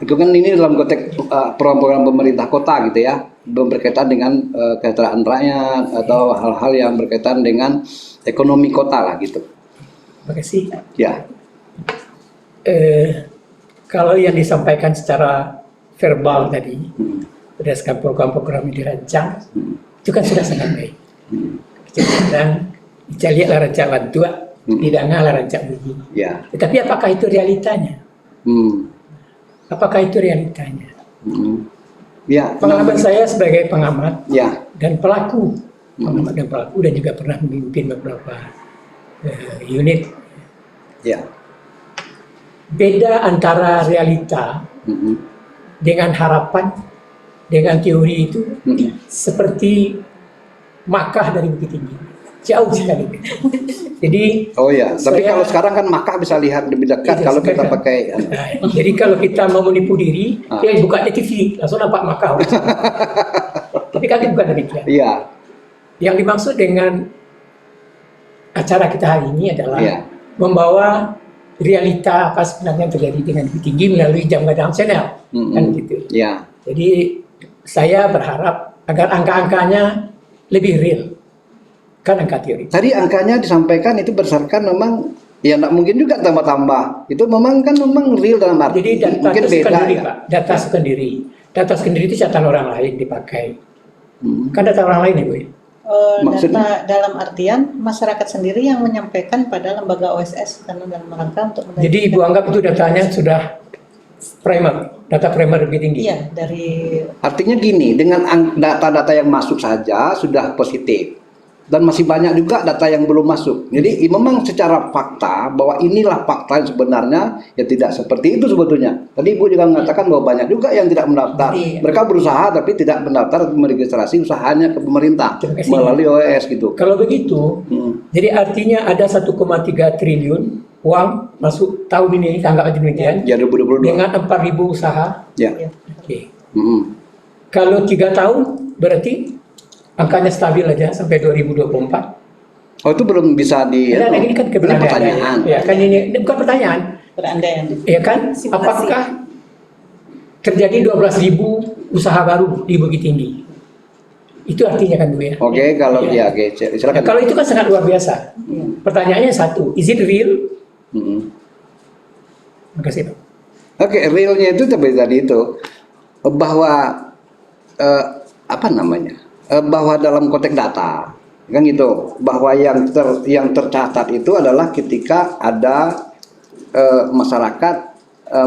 Itu kan ini dalam konteks program pemerintah kota gitu ya, berkaitan dengan kesejahteraan rakyat atau hal-hal yang berkaitan dengan ekonomi kota lah gitu. Terima kasih. Ya. Kalau yang disampaikan secara verbal tadi, berdasarkan program-program yang dirancang, itu kan sudah sangat baik. Dan kita lihatlah rancangan tua, tidak ngalah rancang begini. Ya. Tetapi apakah itu realitanya? Apakah itu realitanya? Ya. Pengalaman saya sebagai pengamat dan pelaku, dan juga pernah memimpin beberapa unit. Ya. Beda antara realita dengan harapan, dengan teori itu seperti Makkah dari Bukit Tinggi, jauh sekali. Jadi, tapi kalau sekarang kan Makkah bisa lihat lebih dekat kalau kita pakai. Jadi kalau kita mau menipu diri, buka di TV langsung nampak Makkah. Tapi sertifikat itu bukan demikian. Iya. Yang dimaksud dengan acara kita hari ini adalah Iya. membawa realita apa sebenarnya yang terjadi dengan Bukit Tinggi melalui Jam Gadang Channel, kan gitu. Iya. Jadi saya berharap agar angka-angkanya lebih real, kan angka teori. Tadi angkanya disampaikan itu berdasarkan memang ya nggak mungkin juga tambah-tambah. Itu memang real dalam arti. Jadi data mungkin itu beda secondary, ya. Pak. Data secondary. Data secondary itu catatan orang lain dipakai. Kan data orang lain ya, Bu? Maksudnya? Data dalam artian masyarakat sendiri yang menyampaikan pada lembaga OSS karena dalam rangka untuk Jadi Ibu anggap itu datanya sudah primer, data primer lebih tinggi. iya dari Artinya gini, dengan data-data yang masuk saja sudah positif. Dan masih banyak juga data yang belum masuk. Jadi memang secara fakta bahwa inilah fakta yang sebenarnya ya tidak seperti itu sebetulnya. Tadi Ibu juga mengatakan bahwa banyak juga yang tidak mendaftar. Iya. Mereka berusaha tapi tidak mendaftar atau meregistrasi usahanya ke pemerintah Terima kasih. melalui OES gitu. Kalau begitu, jadi artinya ada 1,3 triliun uang masuk tahun ini, anggap aja demikian, Ya 2022. dengan 4.000 usaha. Ya. Oke. Mm-mm. Kalau 3 tahun, berarti angkanya stabil aja sampai 2024. Oh itu belum bisa di. Nah, ini kan Ini pertanyaan. Ya, kan ini bukan pertanyaan. berandaian. Ya kan? Simulasi. Apakah terjadi 12.000 usaha baru di Bukit Tinggi? Itu artinya kan, Bu ya? Oke, kalau Ya. ya, oke, Nah, silakan. kalau itu kan sangat luar biasa. Pertanyaannya satu, is it real? Mm-mm. Makasih, Pak. Oke, realnya itu seperti tadi itu bahwa apa namanya? Bahwa dalam konteks data kan gitu, bahwa yang tercatat itu adalah ketika ada masyarakat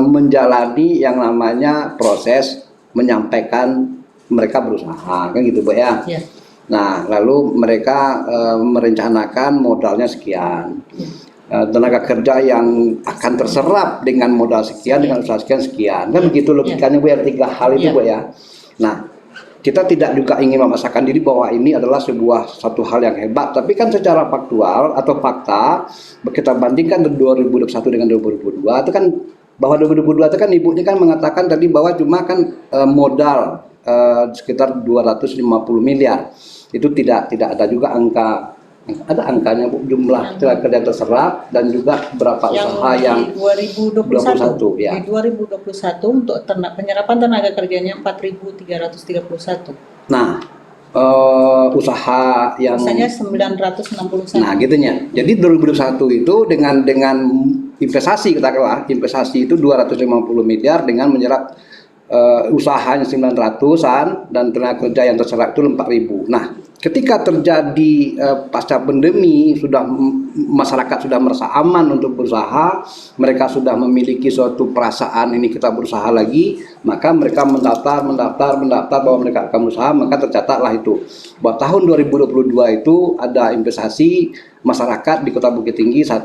menjalani yang namanya proses menyampaikan mereka berusaha kan gitu, Bu ya. Iya. Nah, lalu mereka merencanakan modalnya sekian. Tenaga kerja yang akan terserap dengan modal sekian, dengan usaha sekian. Kan begitu logikanya, Bu ya, 3 hal itu, Bu ya. Nah, kita tidak juga ingin memaksakan diri bahwa ini adalah satu hal yang hebat, tapi kan secara faktual atau fakta kita bandingkan 2021 dengan 2022 itu kan bahwa 2022 itu kan Ibu ini kan mengatakan tadi bahwa cuma kan modal sekitar 250 miliar. Itu tidak ada juga ada angkanya, Bu, jumlah tenaga kerja terserap dan juga berapa usaha yang di 2021 ya. di 2021 untuk penyerapan tenaga kerjanya 4.331. Nah, usaha yang Biasanya 961. nah gitunya. Jadi 2021 itu dengan investasi, katakanlah investasi itu 250 miliar dengan menyerap usahanya 900-an dan tenaga kerja yang terserap itu 4.000. Nah, ketika terjadi pasca pandemi masyarakat sudah merasa aman untuk berusaha, mereka sudah memiliki suatu perasaan ini kita berusaha lagi, maka mereka mendaftar bahwa mereka akan berusaha, maka tercatatlah itu bahwa tahun 2022 itu ada investasi masyarakat di Kota Bukit Tinggi 1,3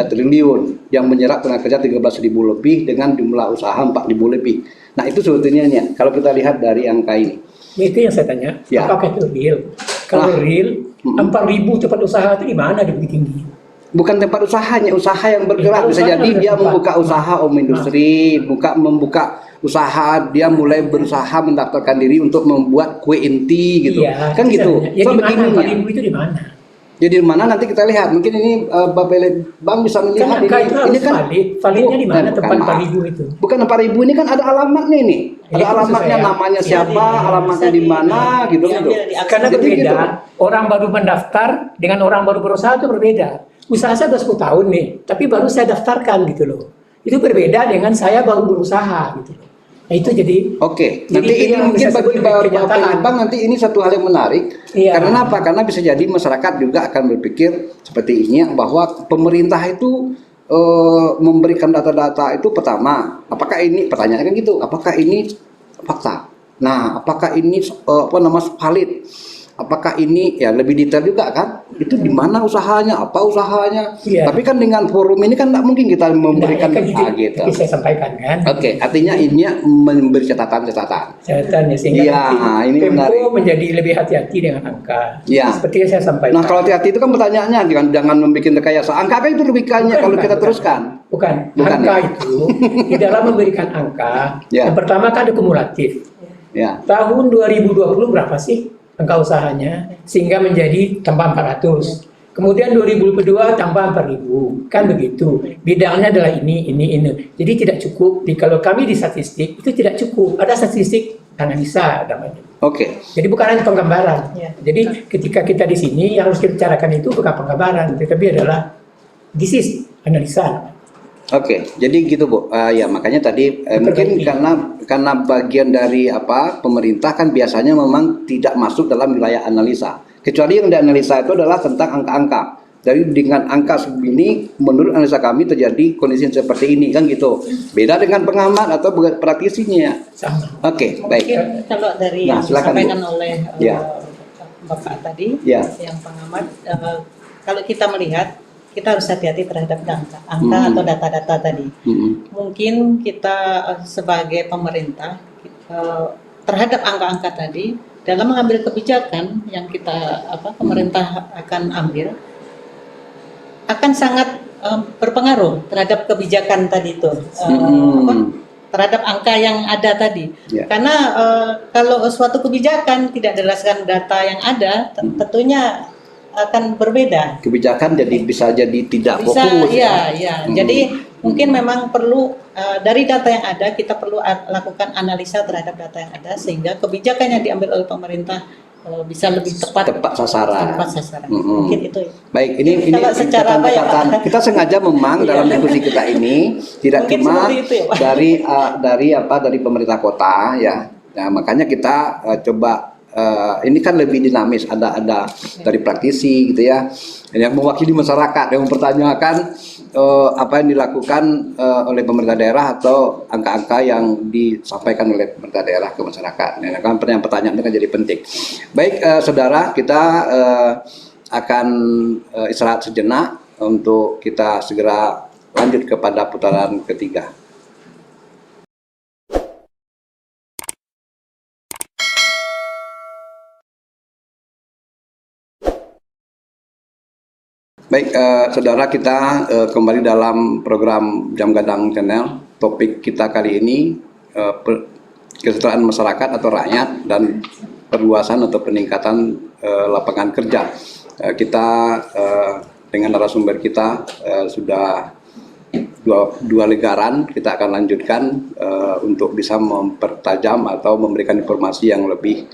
triliun yang menyerap tenaga kerja 13.000 lebih dengan jumlah usaha 4.000 lebih. Nah, itu sebetulnya kalau kita lihat dari angka ini. Itu yang saya tanya, Ya. apakah itu real? Kalau real, 4.000 tempat usaha itu di mana di Bukit Tinggi? Bukan tempat usahanya, usaha yang bergerak. Bisa Usaha jadi yang dia bergerak. membuka usaha industri, membuka usaha, dia mulai berusaha mendaftarkan diri untuk membuat kue inti gitu. Iya, Kan gitu. Ya So, di mana begininya. 4.000 itu di mana? Jadi di mana nanti kita lihat. Mungkin ini Bang bisa melihat Kan angka itu harus ini kan validnya di mana bukan, tempat Pak. 4.000 itu? Bukan 4.000 ini kan ada alamatnya ini. Ada Itu maksud alamatnya, saya. namanya Iya, siapa, iya. alamatnya di mana gitu gitu. diambil di Karena Jadi berbeda, gitu. orang baru mendaftar dengan orang baru berusaha itu berbeda. Usaha saya sudah 10 tahun nih, tapi baru saya daftarkan gitu loh. Itu berbeda dengan saya baru berusaha gitu loh. Nah itu jadi Oke, Jadi nanti itu ini yang mungkin bisa bagi sebut dengan kenyataan. Bang nanti ini satu hal yang menarik. Iya. Karena apa? Karena bisa jadi masyarakat juga akan berpikir seperti ini bahwa pemerintah itu memberikan data-data itu pertama, apakah ini pertanyaannya kan gitu, apakah ini fakta? Nah, apakah ini valid? Apakah ini ya lebih detail juga kan? Itu di mana usahanya, apa usahanya? Iya. Tapi kan dengan forum ini kan tidak mungkin kita memberikan nah, kan gitu, gitu. tapi saya sampaikan kan. Oke, artinya ini memberi catatan-catatan. Catatannya sehingga Iya, nanti ini Tempo menarik. menjadi lebih hati-hati dengan angka. Iya. Seperti yang saya sampaikan. Nah, kalau hati-hati itu kan pertanyaannya jangan membuat rekayasa. Angka kan itu logikanya kalau kita teruskan. Bukan, Bukan, angka ya? itu di dalam memberikan angka, Ya. yang pertama kan ada kumulatif. Ya. Tahun 2020 berapa sih angka usahanya sehingga menjadi tambah 400. Kemudian 2022 tambah 4.000, kan begitu. Bidangnya adalah ini. Jadi tidak cukup. Kalau kami di statistik itu tidak cukup. Ada statistik analisa namanya. Oke. Jadi bukan hanya penggambaran. Ya. Jadi ketika kita di sini yang harus kita bicarakan itu bukan penggambaran, tetapi adalah this is analisa. Oke, jadi gitu Bu. Ya makanya tadi mungkin karena bagian dari pemerintah kan biasanya memang tidak masuk dalam wilayah analisa. Kecuali yang dianalisa itu adalah tentang angka-angka. Jadi dengan angka segini, menurut analisa kami terjadi kondisi seperti ini kan gitu. Beda dengan pengamat atau praktisinya. Sama. Oke, baik. Mungkin kalau dari Nah, yang silakan, disampaikan Bu. oleh Ya. Bapak tadi, Ya. yang pengamat, kalau kita melihat, kita harus hati-hati terhadap angka atau data-data tadi. Mungkin kita sebagai pemerintah terhadap angka-angka tadi, dalam mengambil kebijakan yang kita pemerintah akan ambil, akan sangat berpengaruh terhadap kebijakan tadi itu. Terhadap angka yang ada tadi. Ya. Karena kalau suatu kebijakan tidak berdasarkan data yang ada, tentunya akan berbeda. Kebijakan bisa jadi tidak Bisa, fokus. ya. Jadi mungkin memang perlu dari data yang ada, kita perlu lakukan analisa terhadap data yang ada sehingga kebijakan yang diambil oleh pemerintah bisa lebih tepat sasaran. Tepat sasaran. Mungkin itu. Baik, ini Kalau secara apa ya, catatan. Pak? Kita sengaja memang dalam diskusi kita ini tidak Mungkin cuma seperti itu ya, Pak. dari pemerintah kota ya. Nah, makanya kita coba ini kan lebih dinamis, ada dari praktisi gitu ya, yang mewakili masyarakat yang mempertanyakan apa yang dilakukan oleh pemerintah daerah atau angka-angka yang disampaikan oleh pemerintah daerah ke masyarakat. Nah, kan pertanyaan itu kan jadi penting. Baik, saudara, kita akan istirahat sejenak untuk kita segera lanjut kepada putaran ketiga. Baik, saudara, kita kembali dalam program Jam Gadang Channel. Topik kita kali ini kesejahteraan masyarakat atau rakyat dan perluasan atau peningkatan lapangan kerja. Kita dengan narasumber kita sudah dua legaran. Kita akan lanjutkan untuk bisa mempertajam atau memberikan informasi yang lebih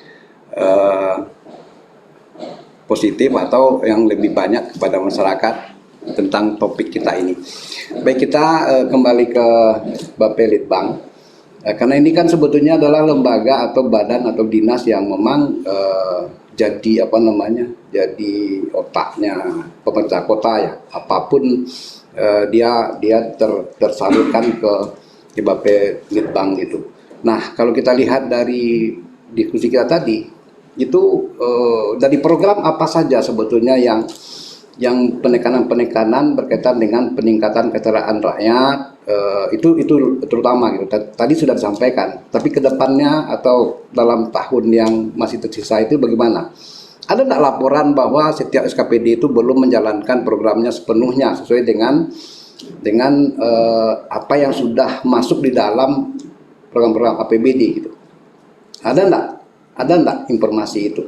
positif atau yang lebih banyak kepada masyarakat tentang topik kita ini. Baik, kita kembali ke Bapelitbang, karena ini kan sebetulnya adalah lembaga atau badan atau dinas yang memang jadi jadi otaknya pemerintah kota ya. Apapun dia tersalurkan ke Bapelitbang gitu. Nah, kalau kita lihat dari diskusi kita tadi, itu dari program apa saja sebetulnya yang penekanan berkaitan dengan peningkatan kesejahteraan rakyat, itu terutama gitu. Tadi sudah disampaikan, tapi kedepannya atau dalam tahun yang masih tersisa itu bagaimana? Ada nggak laporan bahwa setiap SKPD itu belum menjalankan programnya sepenuhnya sesuai dengan apa yang sudah masuk di dalam program-program APBD gitu? Ada enggak informasi itu?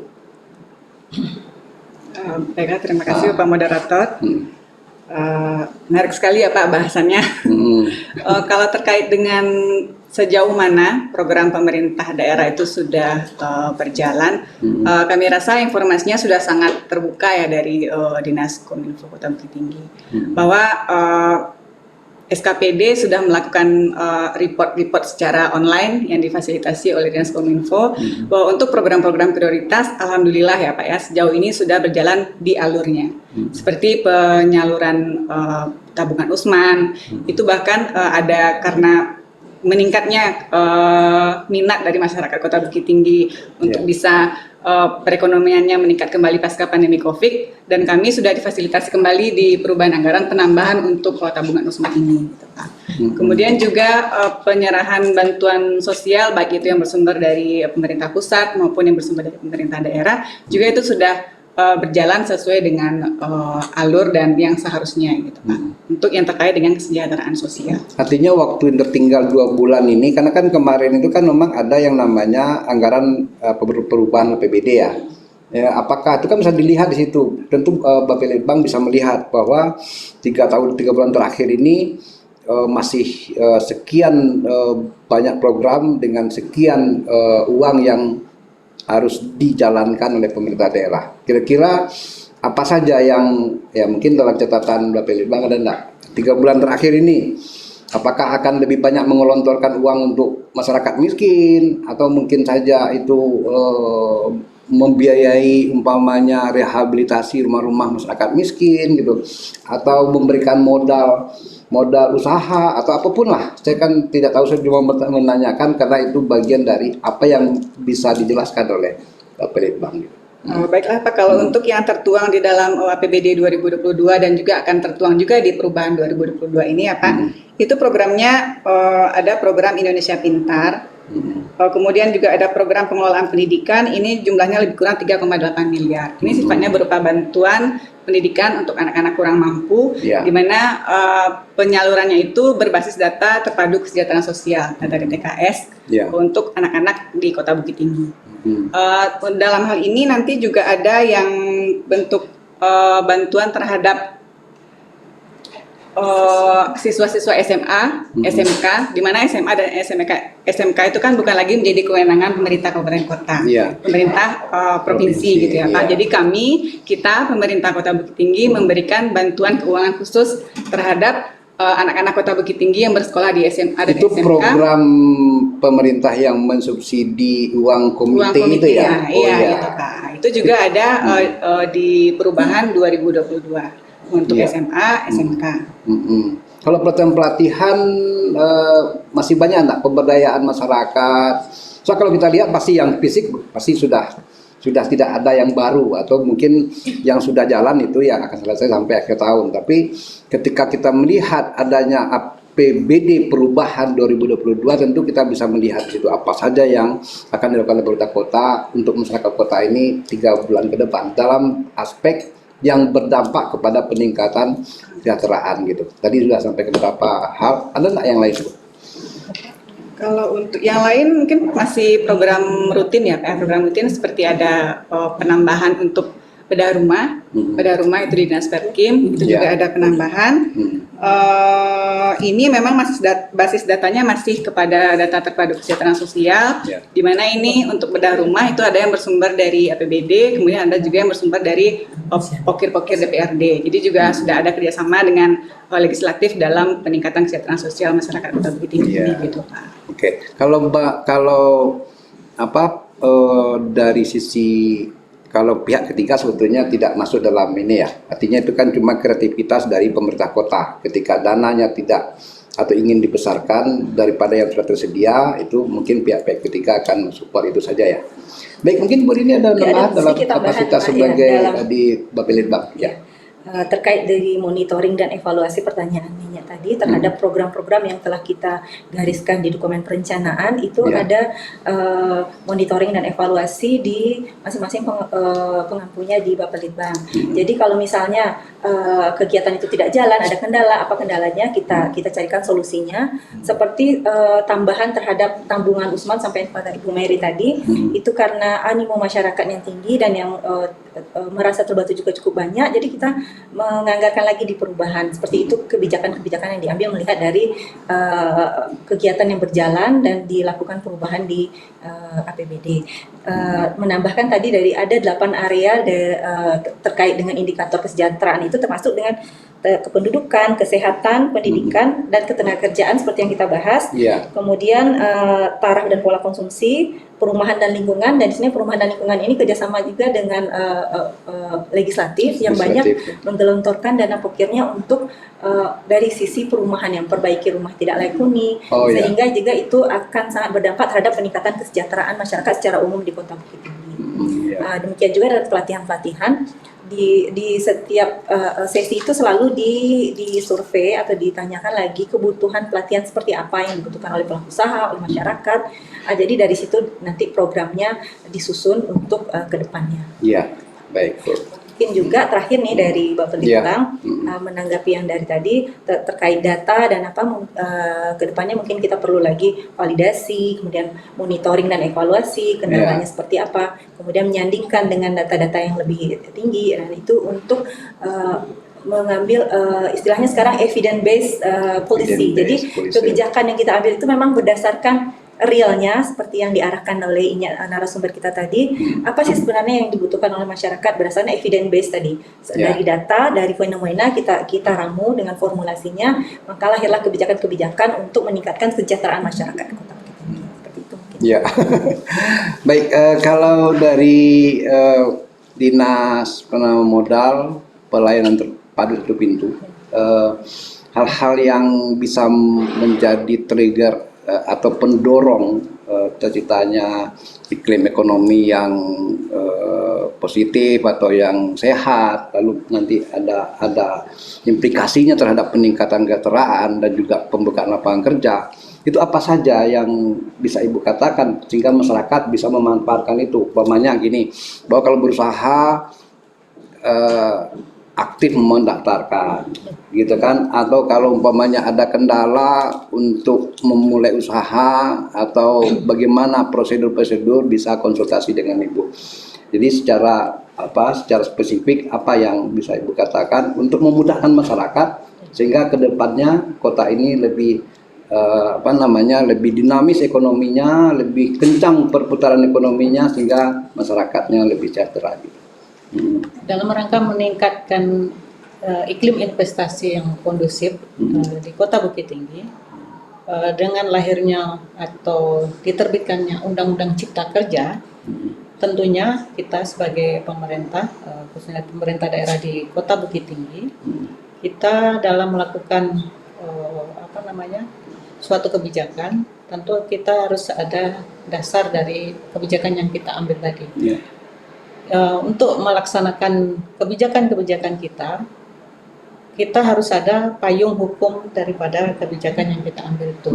Baiklah, terima kasih Pak Moderator. Menarik sekali ya Pak bahasannya. Kalau terkait dengan sejauh mana program pemerintah daerah itu sudah berjalan, kami rasa informasinya sudah sangat terbuka ya dari Dinas Kominfo Kota Bukit Tinggi, bahwa SKPD sudah melakukan report secara online yang difasilitasi oleh Dinas Kominfo, bahwa untuk program-program prioritas, alhamdulillah ya Pak ya, sejauh ini sudah berjalan di alurnya. Seperti penyaluran tabungan Usman, itu bahkan ada karena meningkatnya minat dari masyarakat Kota Bukit Tinggi untuk bisa perekonomiannya meningkat kembali pasca pandemi COVID, dan kami sudah difasilitasi kembali di perubahan anggaran penambahan untuk tabungan Usman ini, gitu, Pak. Kemudian juga penyerahan bantuan sosial baik itu yang bersumber dari pemerintah pusat maupun yang bersumber dari pemerintah daerah juga itu sudah berjalan sesuai dengan alur dan yang seharusnya gitu Pak. Untuk yang terkait dengan kesejahteraan sosial. Artinya waktu yang tertinggal 2 bulan ini, karena kan kemarin itu kan memang ada yang namanya anggaran perubahan APBD ya. Ya, apakah itu kan bisa dilihat di situ. Tentu Bapelitbang bisa melihat bahwa 3 bulan terakhir ini masih sekian banyak program dengan sekian uang yang harus dijalankan oleh pemerintah daerah. Kira-kira apa saja yang ya mungkin dalam catatan Bapelitbang ada enggak? 3 bulan terakhir ini apakah akan lebih banyak mengelontorkan uang untuk masyarakat miskin atau mungkin saja itu membiayai umpamanya rehabilitasi rumah-rumah masyarakat miskin gitu, atau memberikan modal usaha atau apapun lah. Saya kan tidak tahu, saya cuma menanyakan karena itu bagian dari apa yang bisa dijelaskan oleh Bapelitbang gitu. Baiklah Pak, kalau untuk yang tertuang di dalam APBD 2022 dan juga akan tertuang juga di perubahan 2022 ini ya Pak, itu programnya ada program Indonesia Pintar, kemudian juga ada program pengelolaan pendidikan, ini jumlahnya lebih kurang 3,8 miliar. Ini sifatnya berupa bantuan pendidikan untuk anak-anak kurang mampu, di mana penyalurannya itu berbasis data terpadu kesejahteraan sosial, data DTKS, untuk anak-anak di Kota Bukit Tinggi. Dalam hal ini nanti juga ada yang bentuk bantuan terhadap siswa-siswa SMA, SMK, di mana SMA dan SMK itu kan bukan lagi menjadi kewenangan pemerintah kabupaten kota, pemerintah provinsi gitu ya Pak. Jadi kita pemerintah Kota Bukit Tinggi memberikan bantuan keuangan khusus terhadap anak-anak Kota Bukit Tinggi yang bersekolah di SMA dan itu SMK. Program pemerintah yang mensubsidi uang komite itu ya? Iya, itu Pak. Itu juga ada di perubahan 2022 untuk SMA, SMK. Kalau pelatihan masih banyak enggak pemberdayaan masyarakat? So kalau kita lihat pasti yang fisik pasti sudah tidak ada yang baru, atau mungkin yang sudah jalan itu yang akan selesai sampai akhir tahun. Tapi ketika kita melihat adanya APBD perubahan 2022, tentu kita bisa melihat itu apa saja yang akan dilakukan oleh pemerintah kota untuk masyarakat kota ini 3 bulan ke depan dalam aspek yang berdampak kepada peningkatan kesejahteraan gitu. Tadi sudah sampai ke beberapa hal, ada nggak yang lain? Kalau untuk yang lain mungkin masih program rutin ya, program rutin seperti ada penambahan untuk bedah rumah itu di Dinas Perkim, itu juga ada penambahan. Ini memang masih basis datanya masih kepada data terpadu kesejahteraan sosial, di mana ini untuk bedah rumah itu ada yang bersumber dari APBD, kemudian ada juga yang bersumber dari pokir-pokir DPRD. Jadi juga sudah ada kerjasama dengan legislatif dalam peningkatan kesejahteraan sosial masyarakat Kota Bukit Tinggi gitu Pak. Oke, dari sisi kalau pihak ketiga sebetulnya tidak masuk dalam ini ya, artinya itu kan cuma kreativitas dari pemerintah kota. Ketika dananya tidak atau ingin dibesarkan daripada yang sudah tersedia, itu mungkin pihak-pihak ketiga akan mensupport itu saja ya. Baik, mungkin Bu Rini ada tambahan dalam kapasitas sebagai di Bapelitbang ya. Terkait dari monitoring dan evaluasi pertanyaan Nyonya tadi terhadap program-program yang telah kita gariskan di dokumen perencanaan itu ada monitoring dan evaluasi di masing-masing pengampunya di Bapelitbang. Jadi kalau misalnya kegiatan itu tidak jalan, ada kendala, apa kendalanya kita carikan solusinya. Seperti tambahan terhadap tabungan Usman sampai pada Ibu Mary tadi, itu karena animo masyarakat yang tinggi dan yang merasa terbantu juga cukup banyak, jadi kita menganggarkan lagi di perubahan. Seperti itu kebijakan-kebijakan yang diambil melihat dari kegiatan yang berjalan dan dilakukan perubahan di APBD. Menambahkan tadi dari ada 8 area terkait dengan indikator kesejahteraan itu termasuk dengan kependudukan, kesehatan, pendidikan, dan ketenagakerjaan seperti yang kita bahas. Kemudian taraf dan pola konsumsi, perumahan dan lingkungan, dan di sini perumahan dan lingkungan ini kerjasama juga dengan legislatif yang banyak menggelontorkan dana pokirnya untuk dari sisi perumahan, yang perbaiki rumah tidak layak huni, sehingga juga itu akan sangat berdampak terhadap peningkatan kesejahteraan masyarakat secara umum di Kota Bukit Tinggi. Demikian juga ada pelatihan-pelatihan. Di setiap sesi itu selalu disurvei atau ditanyakan lagi kebutuhan pelatihan seperti apa yang dibutuhkan oleh pelaku usaha, oleh masyarakat. Jadi dari situ nanti programnya disusun untuk ke depannya. Iya. Baik. Mungkin juga terakhir nih dari Bapak Iya. Litbang menanggapi yang dari tadi terkait data dan kedepannya mungkin kita perlu lagi validasi, kemudian monitoring dan evaluasi kendalanya seperti apa, kemudian menyandingkan dengan data-data yang lebih tinggi, dan itu untuk mengambil istilahnya sekarang evidence based policy. Jadi Evidence-based policy. kebijakan yang kita ambil itu memang berdasarkan realnya seperti yang diarahkan oleh narasumber kita tadi. Apa sih sebenarnya yang dibutuhkan oleh masyarakat berdasarkan evidence based tadi, dari data, dari fenomena kita ramu dengan formulasinya, maka lahirlah kebijakan-kebijakan untuk meningkatkan kesejahteraan masyarakat kota. Seperti itu mungkin. Ya. Baik, kalau dari Dinas Penanaman Modal Pelayanan Terpadu Satu Pintu, hal-hal yang bisa menjadi trigger atau pendorong terciptanya iklim ekonomi yang positif atau yang sehat, lalu nanti ada implikasinya terhadap peningkatan kesejahteraan dan juga pembukaan lapangan kerja. Itu apa saja yang bisa Ibu katakan sehingga masyarakat bisa memanfaatkan itu? Umpamanya gini, bahwa kalau berusaha aktif mendaftarkan, gitu kan? Atau kalau umpamanya ada kendala untuk memulai usaha atau bagaimana prosedur-prosedur, bisa konsultasi dengan Ibu. Jadi secara spesifik apa yang bisa Ibu katakan untuk memudahkan masyarakat sehingga kedepannya kota ini lebih lebih dinamis ekonominya, lebih kencang perputaran ekonominya sehingga masyarakatnya lebih sejahtera. Dalam rangka meningkatkan iklim investasi yang kondusif di Kota Bukit Tinggi, dengan lahirnya atau diterbitkannya Undang-Undang Cipta Kerja, tentunya kita sebagai pemerintah, khususnya pemerintah daerah di Kota Bukit Tinggi, kita dalam melakukan suatu kebijakan, tentu kita harus ada dasar dari kebijakan yang kita ambil tadi. Untuk melaksanakan kebijakan-kebijakan kita harus ada payung hukum daripada kebijakan yang kita ambil itu.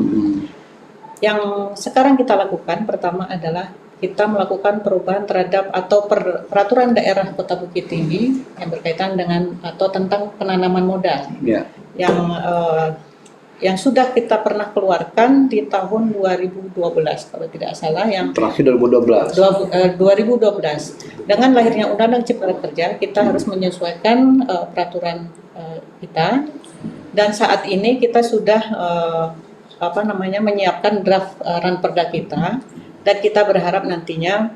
Yang sekarang kita lakukan pertama adalah kita melakukan perubahan terhadap atau peraturan daerah Kota Bukit Tinggi yang berkaitan dengan atau tentang penanaman modal yang sudah kita pernah keluarkan di tahun 2012 kalau tidak salah, yang terakhir 2012. 2012. Dengan lahirnya Undang-Undang Cipta Kerja, kita harus menyesuaikan peraturan kita, dan saat ini kita sudah menyiapkan draft ranperda kita, dan kita berharap nantinya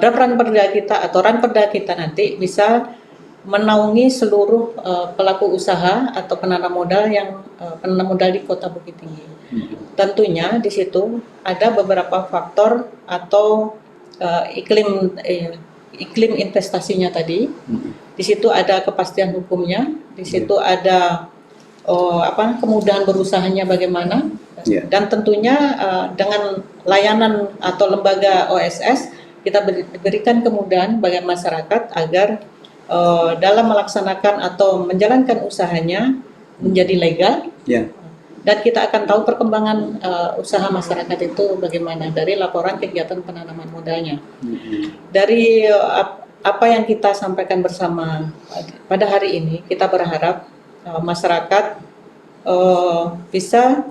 draft ranperda kita atau ranperda kita nanti bisa menaungi seluruh pelaku usaha atau penanam modal di Kota Bukit Tinggi. Tentunya di situ ada beberapa faktor atau iklim investasinya tadi. Di situ ada kepastian hukumnya, di situ ada kemudahan berusahanya bagaimana, dan tentunya dengan layanan atau lembaga OSS kita berikan kemudahan bagi masyarakat agar dalam melaksanakan atau menjalankan usahanya menjadi legal, dan kita akan tahu perkembangan usaha masyarakat itu bagaimana dari laporan kegiatan penanaman modalnya. Dari apa yang kita sampaikan bersama pada hari ini, kita berharap masyarakat bisa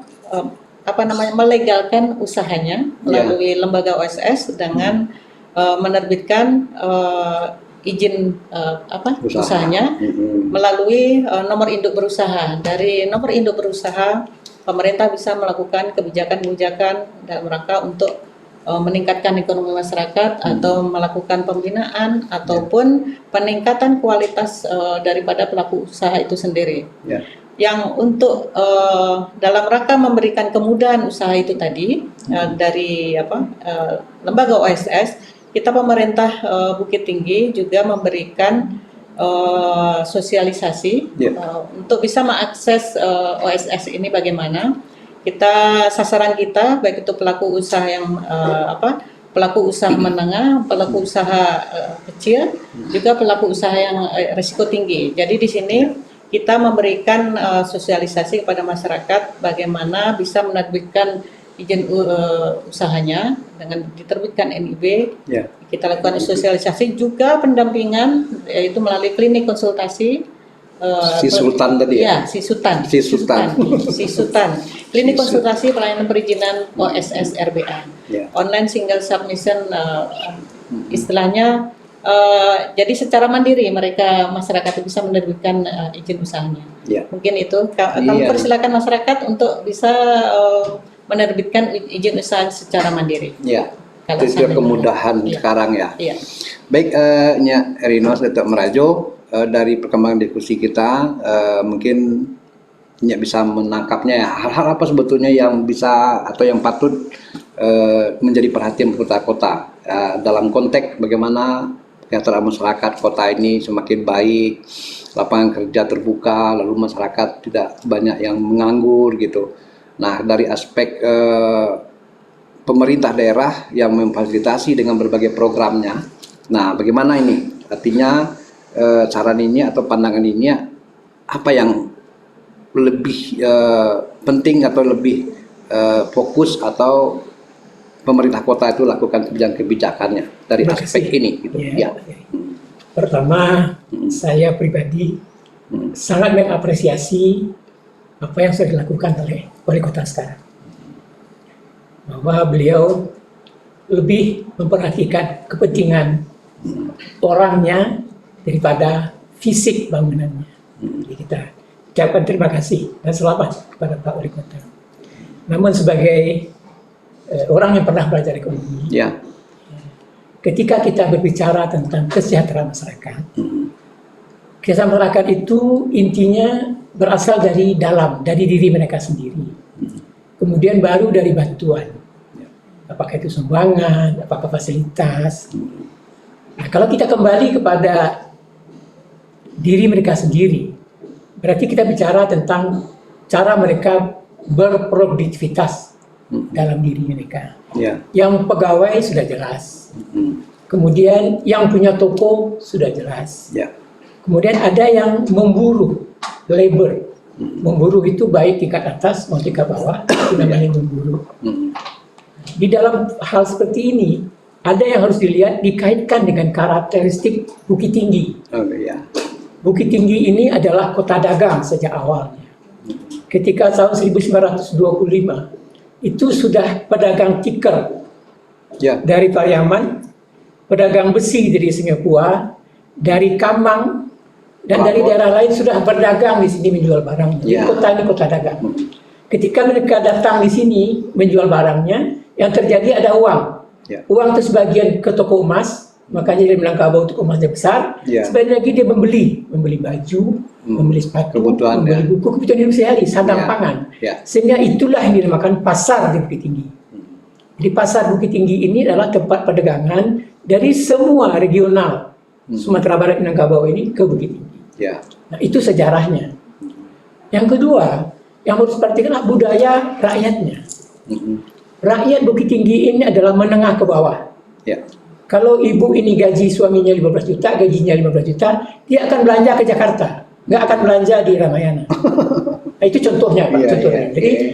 melegalkan usahanya melalui lembaga OSS dengan menerbitkan izin usahanya melalui nomor induk berusaha. Dari nomor induk berusaha, pemerintah bisa melakukan kebijakan-kebijakan dalam rangka untuk meningkatkan ekonomi masyarakat atau melakukan pembinaan ataupun peningkatan kualitas daripada pelaku usaha itu sendiri. Yang untuk dalam rangka memberikan kemudahan usaha itu tadi dari lembaga OSS, kita pemerintah Bukit Tinggi juga memberikan sosialisasi untuk bisa mengakses OSS ini bagaimana. Sasaran kita baik itu pelaku usaha yang pelaku usaha menengah, pelaku usaha kecil, juga pelaku usaha yang risiko tinggi. Jadi di sini kita memberikan sosialisasi kepada masyarakat bagaimana bisa menerbitkan izin usahanya dengan diterbitkan NIB. Ya. Kita lakukan sosialisasi juga pendampingan, yaitu melalui klinik konsultasi. Si Sultan tadi ya? Ya, si Sultan. Si Sultan. Si Sultan. Klinik konsultasi pelayanan perizinan OSS RBA. Ya. Online single submission, istilahnya. Jadi secara mandiri mereka masyarakat itu bisa menerbitkan izin usahanya. Ya. Mungkin itu kami Iya. persilakan masyarakat untuk bisa menerbitkan izin usaha secara mandiri. Ya. Kalau Itu seandainya. kemudahan Iya. sekarang ya. Iya. Baik, Nya Erinos Datuk Merajo, dari perkembangan diskusi kita, mungkin Nya bisa menangkapnya ya, hal-hal apa sebetulnya yang bisa atau yang patut menjadi perhatian kota-kota dalam konteks bagaimana kesejahteraan masyarakat kota ini semakin baik, lapangan kerja terbuka, lalu masyarakat tidak banyak yang menganggur gitu. Nah, dari aspek pemerintah daerah yang memfasilitasi dengan berbagai programnya. Nah, bagaimana ini? Artinya saran ini atau pandangan ini apa yang lebih penting atau lebih fokus atau pemerintah kota itu lakukan kebijakan-kebijakannya dari Terima aspek kasih. ini gitu. Ya. Ya. Pertama, saya pribadi sangat mengapresiasi apa yang sudah dilakukan oleh wali kota sekarang. Bahwa beliau lebih memperhatikan kepentingan orangnya daripada fisik bangunannya. Jadi kita ucapkan terima kasih dan selamat kepada Pak Wali Kota. Namun sebagai orang yang pernah belajar ekonomi, Ya. ketika kita berbicara tentang kesejahteraan masyarakat, kesejahteraan masyarakat itu intinya berasal dari dalam, dari diri mereka sendiri. Kemudian baru dari bantuan. Apakah itu sumbangan, apakah fasilitas. Nah, kalau kita kembali kepada diri mereka sendiri, berarti kita bicara tentang cara mereka berproduktivitas dalam diri mereka. Ya. Yang pegawai sudah jelas. Kemudian yang punya toko sudah jelas. Ya. Kemudian ada yang memburu, labor. Memburu itu baik tingkat atas maupun tingkat bawah, itu namanya memburu. Di dalam hal seperti ini, ada yang harus dilihat dikaitkan dengan karakteristik Bukit Tinggi. Oh, ya. Bukit Tinggi ini adalah kota dagang sejak awalnya. Ketika tahun 1925, itu sudah pedagang tikar Ya. dari Pariaman, pedagang besi dari Singapura, dari Kamang, dan dari daerah lain sudah berdagang di sini menjual barang. Jadi Ya. kota ini kota dagang. Ketika mereka datang di sini menjual barangnya, yang terjadi ada uang. Ya. Uang itu sebagian ke toko emas, makanya dia Minangkabau toko emasnya besar. Ya. Sebagian lagi dia membeli baju, membeli sepatu, Kebutuhan, membeli ya. buku, kebutuhan hidup sehari, sandang Ya. pangan. Ya. Sehingga itulah yang dinamakan pasar di Bukit Tinggi. Jadi pasar Bukit Tinggi ini adalah tempat perdagangan dari semua regional Sumatera Barat Minangkabau ini ke Bukit Tinggi. Ya. Nah, itu sejarahnya. Yang kedua, yang harus diperhatikan adalah budaya rakyatnya. Rakyat Bukit Tinggi ini adalah menengah ke bawah. Ya. Kalau ibu ini gaji suaminya 15 juta, gajinya 15 juta, dia akan belanja ke Jakarta, nggak akan belanja di Ramayana. Nah, itu contohnya, Pak. Iya, Contohnya. iya, Jadi iya.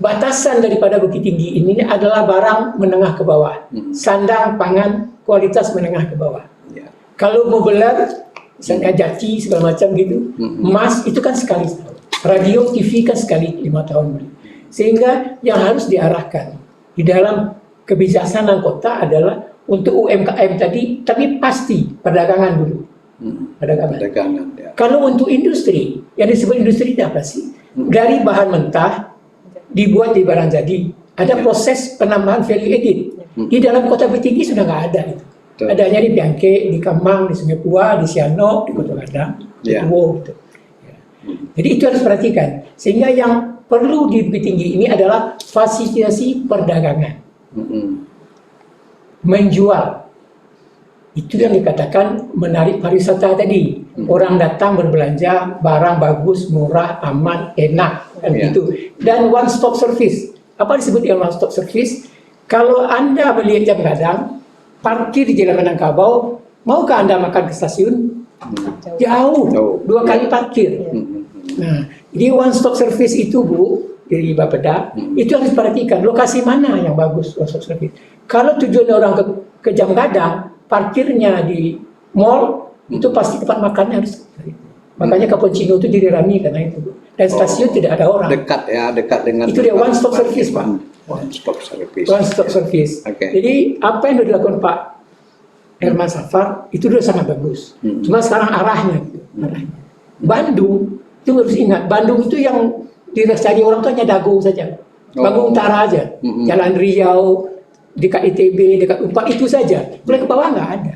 batasan daripada Bukit Tinggi ini adalah barang menengah ke bawah, sandang pangan kualitas menengah ke bawah. Ya. Kalau mau belar, misalnya jati segala macam gitu, emas itu kan sekali setahun. Radio, TV kan sekali 5 tahun beli. Sehingga yang harus diarahkan di dalam kebijaksanaan kota adalah untuk UMKM tadi, tapi pasti perdagangan dulu. Perdagangan. Perdagangan. Ya. Kalau untuk industri, yang disebut industri itu apa sih? Dari bahan mentah dibuat di barang jadi, ada proses penambahan value added. Di dalam kota Bukit Tinggi sudah nggak ada itu. Betul. Adanya di Piangke, di Kemang, di Sungai Pua, di Sianok, di Kota Gadang, di Ya. Tuwo, gitu. Ya. Jadi itu harus perhatikan. Sehingga yang perlu di Bukit Tinggi ini adalah fasilitasi perdagangan, menjual. Itu yang dikatakan menarik pariwisata tadi. Orang datang berbelanja barang bagus, murah, aman, enak, kan Ya. gitu. Dan one stop service. Apa disebut dengan one stop service? Kalau Anda beli jam gadang, parkir di Jalan Minangkabau, maukah Anda makan ke stasiun? Jauh, Jauh. 2 kali parkir. Nah, jadi one stop service itu Bu, dari Bapeda, itu harus diperhatikan lokasi mana yang bagus one stop service. Kalau tujuan orang ke Jam Gadang, parkirnya di mall, itu pasti tempat makannya harus. Makanya Cappuccino itu dirami karena itu. Dan stasiun tidak ada orang. Dekat ya, dekat dengan Itu dia one stop service, Pak. One stop service. One stop service. Oke. Jadi apa yang sudah dilakukan Pak Herman Safar itu sudah sangat bagus. Cuma sekarang arahnya, arahnya. Bandung itu harus ingat, Bandung itu yang dicari orang tuh hanya Dago saja, Bandung Utara aja, Jalan Riau, dekat ITB, dekat Unpad itu saja. Mulai ke bawah nggak ada.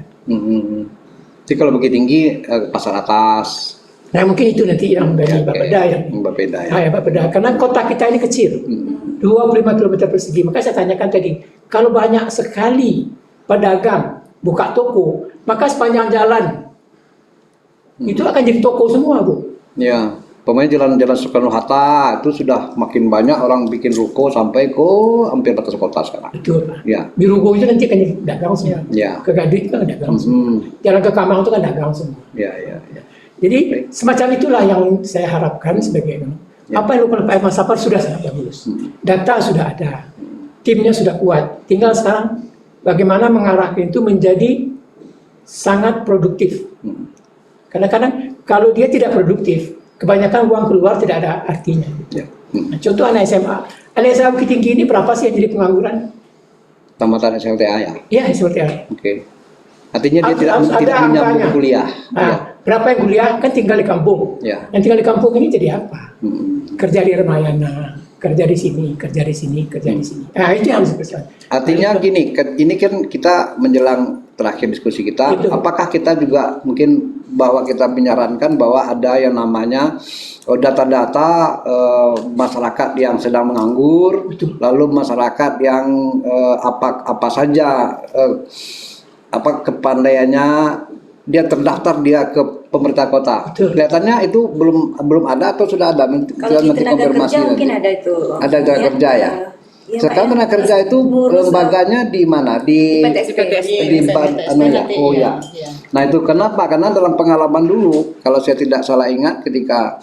Jadi kalau Bukit Tinggi pasar atas. Nah mungkin itu nanti yang dari Bapeda yang Bapeda ya. ya Bapeda. Karena kota kita ini kecil, 25 km persegi. Maka saya tanyakan tadi, kalau banyak sekali pedagang buka toko, maka sepanjang jalan itu akan jadi toko semua, Bu. Ya, pokoknya jalan-jalan Soekarno Hatta itu sudah makin banyak orang bikin ruko sampai ke hampir batas kota sekarang. Betul, Pak. Ya. Di Rugo itu nanti akan jadi dagang semua. Ya. Ke Gading itu kan dagang semua. Jalan ke Kamang itu kan dagang semua. Ya, ya, ya. Jadi semacam itulah yang saya harapkan sebagai apa yang dilakukan Pak Herman Safar sudah sangat bagus. Data sudah ada, timnya sudah kuat. Tinggal sekarang bagaimana mengarahkan itu menjadi sangat produktif. Kadang-kadang kalau dia tidak produktif, kebanyakan uang keluar tidak ada artinya. Ya. Nah, contoh anak SMA Bukit Tinggi ini berapa sih yang jadi pengangguran? Tamatan SLTA ya. Ya seperti itu. Oke. Artinya dia Harus tidak ada menyambung angkanya. kuliah. Nah, berapa yang kuliah kan tinggal di kampung. Ya. Yang tinggal di kampung ini jadi apa? Kerja di Ramayana, kerja di sini, kerja di sini, kerja di sini. Nah, itu yang harus dipersiapkan. Artinya gini, ini kan kita menjelang terakhir diskusi kita, Betul. apakah kita juga mungkin bahwa kita menyarankan bahwa ada yang namanya data-data masyarakat yang sedang menganggur, Betul. lalu masyarakat yang apa saja kepandaiannya dia terdaftar dia ke pemerintah kota. Betul. Kelihatannya itu belum ada atau sudah ada? Kalau di tenaga kerja mungkin ada itu. Ada tenaga kerja ya. Sekarang tenaga kerja itu lembaganya di mana? Di Oh ya. Nah itu kenapa? Karena dalam pengalaman dulu, kalau saya tidak salah ingat, ketika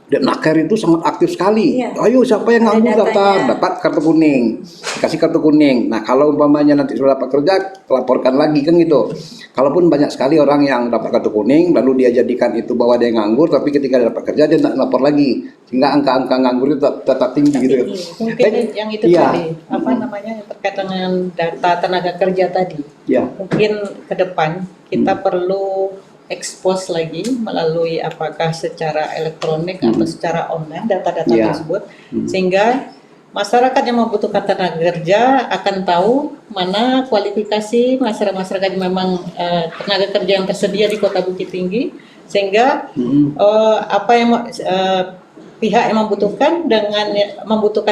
Naker itu sangat aktif sekali. Iya. Ayo siapa yang nganggur dapat kartu kuning, kasih kartu kuning. Nah kalau umpamanya nanti sudah dapat kerja, laporkan lagi kan gitu. Kalaupun banyak sekali orang yang dapat kartu kuning, lalu dia jadikan itu bahwa dia nganggur, tapi ketika dia dapat kerja dia tidak lapor lagi, sehingga angka-angka nganggur itu tetap tinggi gitu. Mungkin yang itu tadi, apa namanya yang terkait dengan data tenaga kerja tadi. Ya. Mungkin ke depan kita perlu expose lagi melalui apakah secara elektronik atau secara online data-data tersebut, sehingga masyarakat yang membutuhkan tenaga kerja akan tahu mana kualifikasi masyarakat yang memang tenaga kerja yang tersedia di Kota Bukit Tinggi, sehingga apa yang pihak yang membutuhkan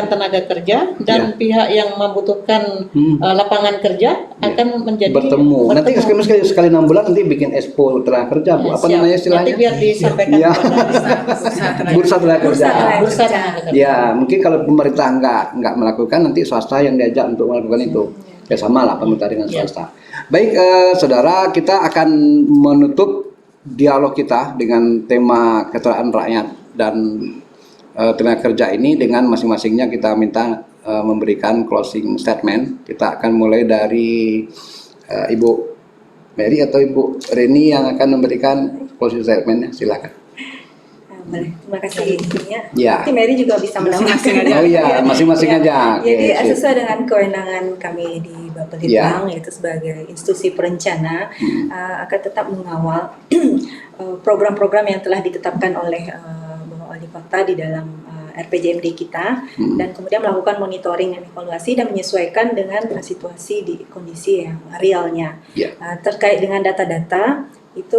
tenaga kerja dan pihak yang membutuhkan lapangan kerja akan menjadi bertemu. Nanti sekali 6 bulan nanti bikin expo tenaga kerja, Bu. Apa namanya istilahnya? Nanti biar disampaikan kepada Bursa tenaga kerja. bursa tenaga kerja. Ya, mungkin kalau pemerintah nggak melakukan, nanti swasta yang diajak untuk melakukan itu. Ya sama lah pemerintah dengan swasta. Baik, saudara, kita akan menutup dialog kita dengan tema kesejahteraan rakyat dan tenaga kerja ini dengan masing-masingnya kita minta memberikan closing statement. Kita akan mulai dari Ibu Mary atau Ibu Reni yang akan memberikan closing statementnya. Silakan. Boleh, terima kasih. Ya. Nanti Mary juga bisa menambahkan. Oh iya, masing-masing aja. Jadi Oke, sesuai dengan kewenangan kami di Bapelitbang, yaitu sebagai institusi perencana, akan tetap mengawal program-program yang telah ditetapkan oleh Bapak Wali Kota di dalam RPJMD kita, dan kemudian melakukan monitoring dan evaluasi dan menyesuaikan dengan situasi di kondisi yang realnya. Terkait dengan data-data itu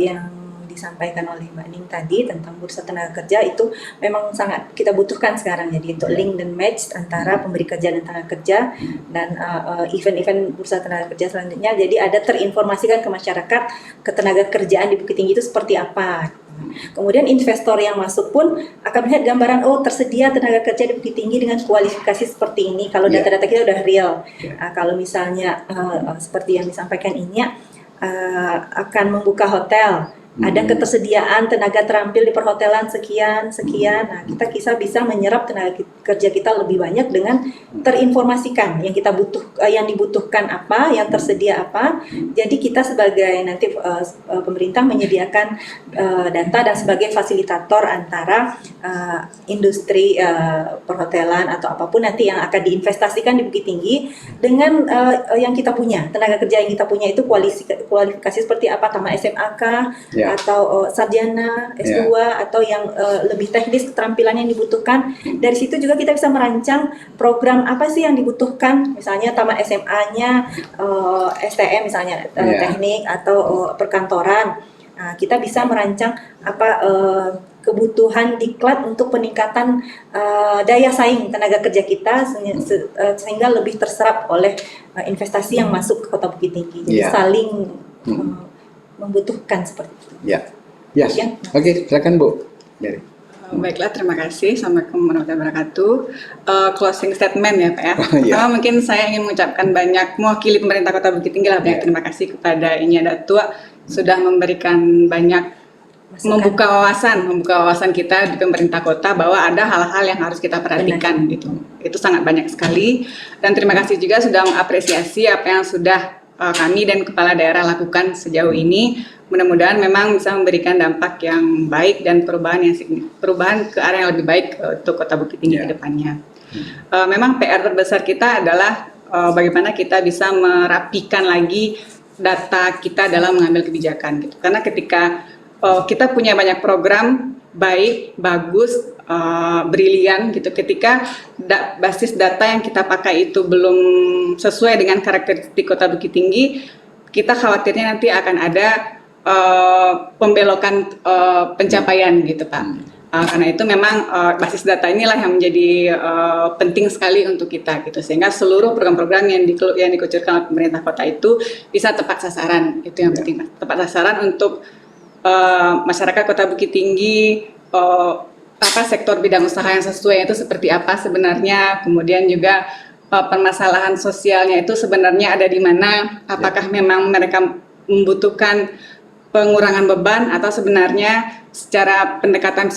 yang disampaikan oleh Mbak Ning tadi tentang bursa tenaga kerja itu memang sangat kita butuhkan sekarang, jadi untuk link dan match antara pemberi kerja dan tenaga kerja dan event-event bursa tenaga kerja selanjutnya, jadi ada terinformasikan ke masyarakat ketenaga kerjaan di Bukit Tinggi itu seperti apa. Kemudian investor yang masuk pun akan melihat gambaran, oh tersedia tenaga kerja di Bukit Tinggi dengan kualifikasi seperti ini kalau data-data kita udah real. Kalau misalnya seperti yang disampaikan ini akan membuka hotel Ada ketersediaan tenaga terampil di perhotelan sekian. Nah, kita bisa menyerap tenaga kerja kita lebih banyak dengan terinformasikan yang kita yang dibutuhkan apa, yang tersedia apa. Jadi kita sebagai nanti pemerintah menyediakan data dan sebagai fasilitator antara industri perhotelan atau apapun nanti yang akan diinvestasikan di Bukit Tinggi dengan yang kita punya, tenaga kerja yang kita punya itu kualifikasi seperti apa, tamat SMA kah, atau sarjana, S2, atau yang lebih teknis keterampilan yang dibutuhkan. Dari situ juga kita bisa merancang program apa sih yang dibutuhkan, misalnya tamat SMA-nya STM misalnya, teknik atau perkantoran. Nah, kita bisa merancang apa kebutuhan diklat untuk peningkatan daya saing tenaga kerja kita sehingga lebih terserap oleh investasi yang masuk ke Kota Bukit Tinggi. Jadi saling membutuhkan seperti itu. Yes. Oke, silakan Bu. Mary. Baiklah, terima kasih. Assalamualaikum warahmatullahi wabarakatuh. Closing statement ya Pak ya. Pertama mungkin saya ingin mengucapkan banyak mewakili pemerintah Kota Bukit Tinggi banyak terima kasih kepada Inya Datua sudah memberikan banyak membuka wawasan kita di pemerintah kota bahwa ada hal-hal yang harus kita perhatikan gitu. Itu sangat banyak sekali, dan terima kasih juga sudah mengapresiasi apa yang sudah kami dan kepala daerah lakukan sejauh ini. Mudah-mudahan memang bisa memberikan dampak yang baik dan perubahan ke arah yang lebih baik untuk Kota Bukit Tinggi ke depannya. Memang PR terbesar kita adalah bagaimana kita bisa merapikan lagi data kita dalam mengambil kebijakan gitu. Karena ketika kita punya banyak program baik, bagus, brilian gitu, ketika basis data yang kita pakai itu belum sesuai dengan karakteristik Kota Bukit Tinggi, kita khawatirnya nanti akan ada pembelokan pencapaian gitu Pak. Karena itu memang basis data inilah yang menjadi penting sekali untuk kita gitu, sehingga seluruh program-program yang dikucurkan oleh pemerintah kota itu bisa tepat sasaran. Itu yang penting Pak. Tepat sasaran untuk masyarakat Kota Bukit Tinggi, sektor bidang usaha yang sesuai itu seperti apa sebenarnya, kemudian juga permasalahan sosialnya itu sebenarnya ada di mana, apakah memang mereka membutuhkan pengurangan beban atau sebenarnya secara pendekatan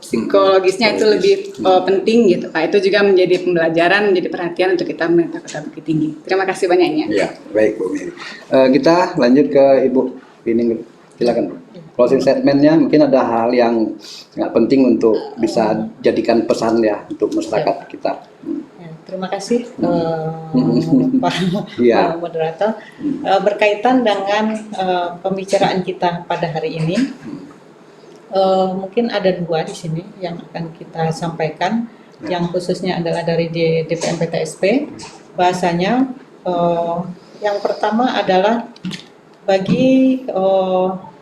psikologisnya itu lebih penting gitu Pak. Itu juga menjadi pembelajaran, menjadi perhatian untuk kita pemerintah Kota Bukit Tinggi. Terima kasih banyaknya. Ya, baik Bu Mary. Kita lanjut ke Ibu Pining, silakan. Closing statement-nya mungkin ada hal yang sangat penting untuk bisa jadikan pesan ya untuk masyarakat kita. Terima kasih Pak Moderator. Berkaitan dengan pembicaraan kita pada hari ini, mungkin ada dua di sini yang akan kita sampaikan, yang khususnya adalah dari DPMPTSP. Bahasanya yang pertama adalah bagi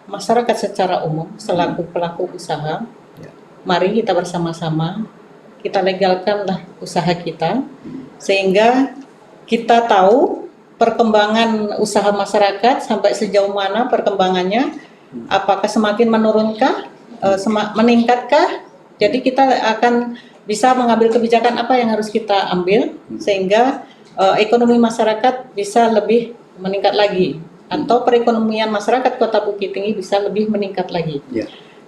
masyarakat secara umum selaku pelaku usaha, mari kita bersama-sama kita legalkanlah usaha kita sehingga kita tahu perkembangan usaha masyarakat sampai sejauh mana perkembangannya, apakah semakin menurunkah, meningkatkah. Jadi kita akan bisa mengambil kebijakan apa yang harus kita ambil sehingga ekonomi masyarakat bisa lebih meningkat lagi, atau perekonomian masyarakat Kota Bukit Tinggi bisa lebih meningkat lagi.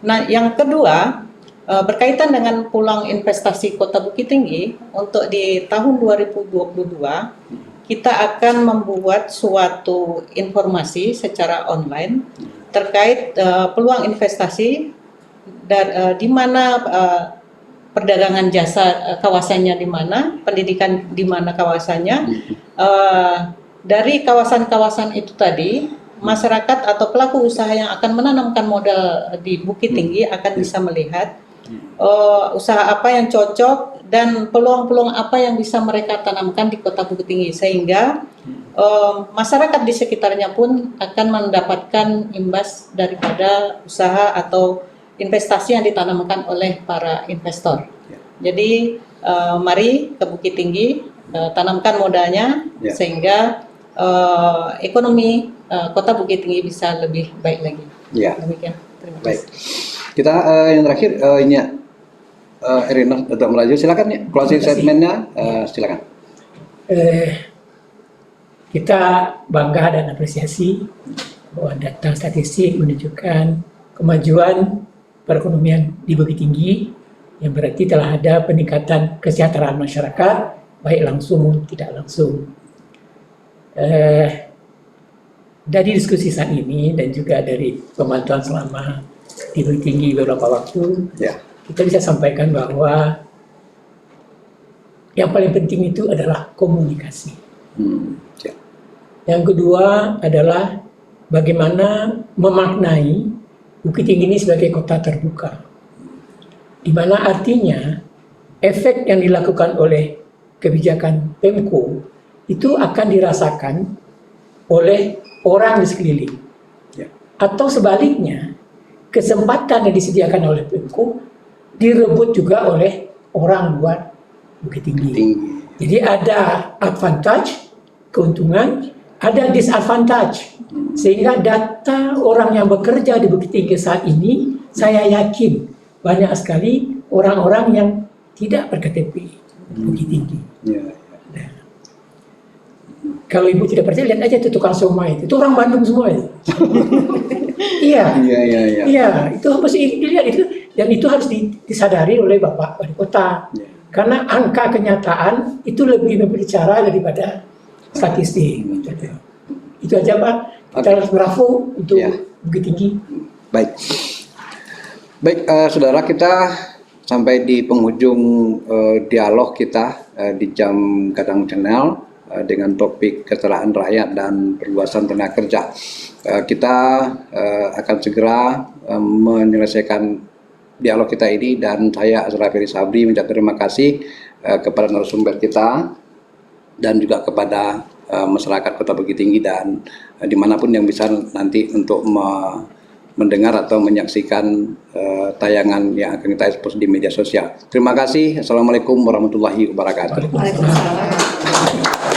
Nah, yang kedua, berkaitan dengan peluang investasi Kota Bukit Tinggi untuk di tahun 2022, kita akan membuat suatu informasi secara online terkait peluang investasi dan di mana perdagangan jasa kawasannya di mana, pendidikan di mana kawasannya. Dari kawasan-kawasan itu tadi, masyarakat atau pelaku usaha yang akan menanamkan modal di Bukit Tinggi akan bisa melihat usaha apa yang cocok dan peluang-peluang apa yang bisa mereka tanamkan di Kota Bukit Tinggi, sehingga masyarakat di sekitarnya pun akan mendapatkan imbas daripada usaha atau investasi yang ditanamkan oleh para investor. Jadi mari ke Bukit Tinggi, tanamkan modalnya sehingga ekonomi Kota Bukit Tinggi bisa lebih baik lagi. Demikian. Terima kasih. Baik. Kita yang terakhir ini Erina untuk melaju, silakan ya closing statement-nya, silakan. Kita bangga dan apresiasi bahwa data statistik menunjukkan kemajuan perekonomian di Bukit Tinggi, yang berarti telah ada peningkatan kesejahteraan masyarakat, baik langsung maupun tidak langsung. Dari diskusi saat ini dan juga dari pemantauan selama di Bukit Tinggi beberapa waktu, Ya. kita bisa sampaikan bahwa yang paling penting itu adalah komunikasi. Ya. Yang kedua adalah bagaimana memaknai Bukit Tinggi ini sebagai kota terbuka, di mana artinya efek yang dilakukan oleh kebijakan Pemko itu akan dirasakan oleh orang di sekeliling. Ya. Atau sebaliknya, kesempatan yang disediakan oleh Pemko direbut juga oleh orang luar Bukit Tinggi. Jadi ada advantage, keuntungan, ada disadvantage. Sehingga data orang yang bekerja di Bukit Tinggi saat ini, saya yakin banyak sekali orang-orang yang tidak berKTP Bukit Tinggi. Ya. Kalau ibu tidak percaya, lihat aja itu tukang somai itu orang Bandung semua itu. Iya, Iya, iya, iya. iya, itu harus dilihat itu, dan itu harus disadari oleh Bapak Wali Kota. Ya. Karena angka kenyataan itu lebih berbicara daripada statistik. Itu aja Pak. Kita harus bravo untuk Ya. Bukit Tinggi. Baik. Baik, saudara, kita sampai di penghujung dialog kita di Jam Gadang Channel dengan topik kesejahteraan rakyat dan perluasan tenaga kerja. Kita akan segera menyelesaikan dialog kita ini, dan saya Azra Ferry Sabri minta terima kasih kepada narasumber kita dan juga kepada masyarakat Kota Bukit Tinggi dan dimanapun yang bisa nanti untuk mendengar atau menyaksikan tayangan yang akan kita expose di media sosial. Terima kasih. Assalamualaikum warahmatullahi wabarakatuh. Waalaikumsalam.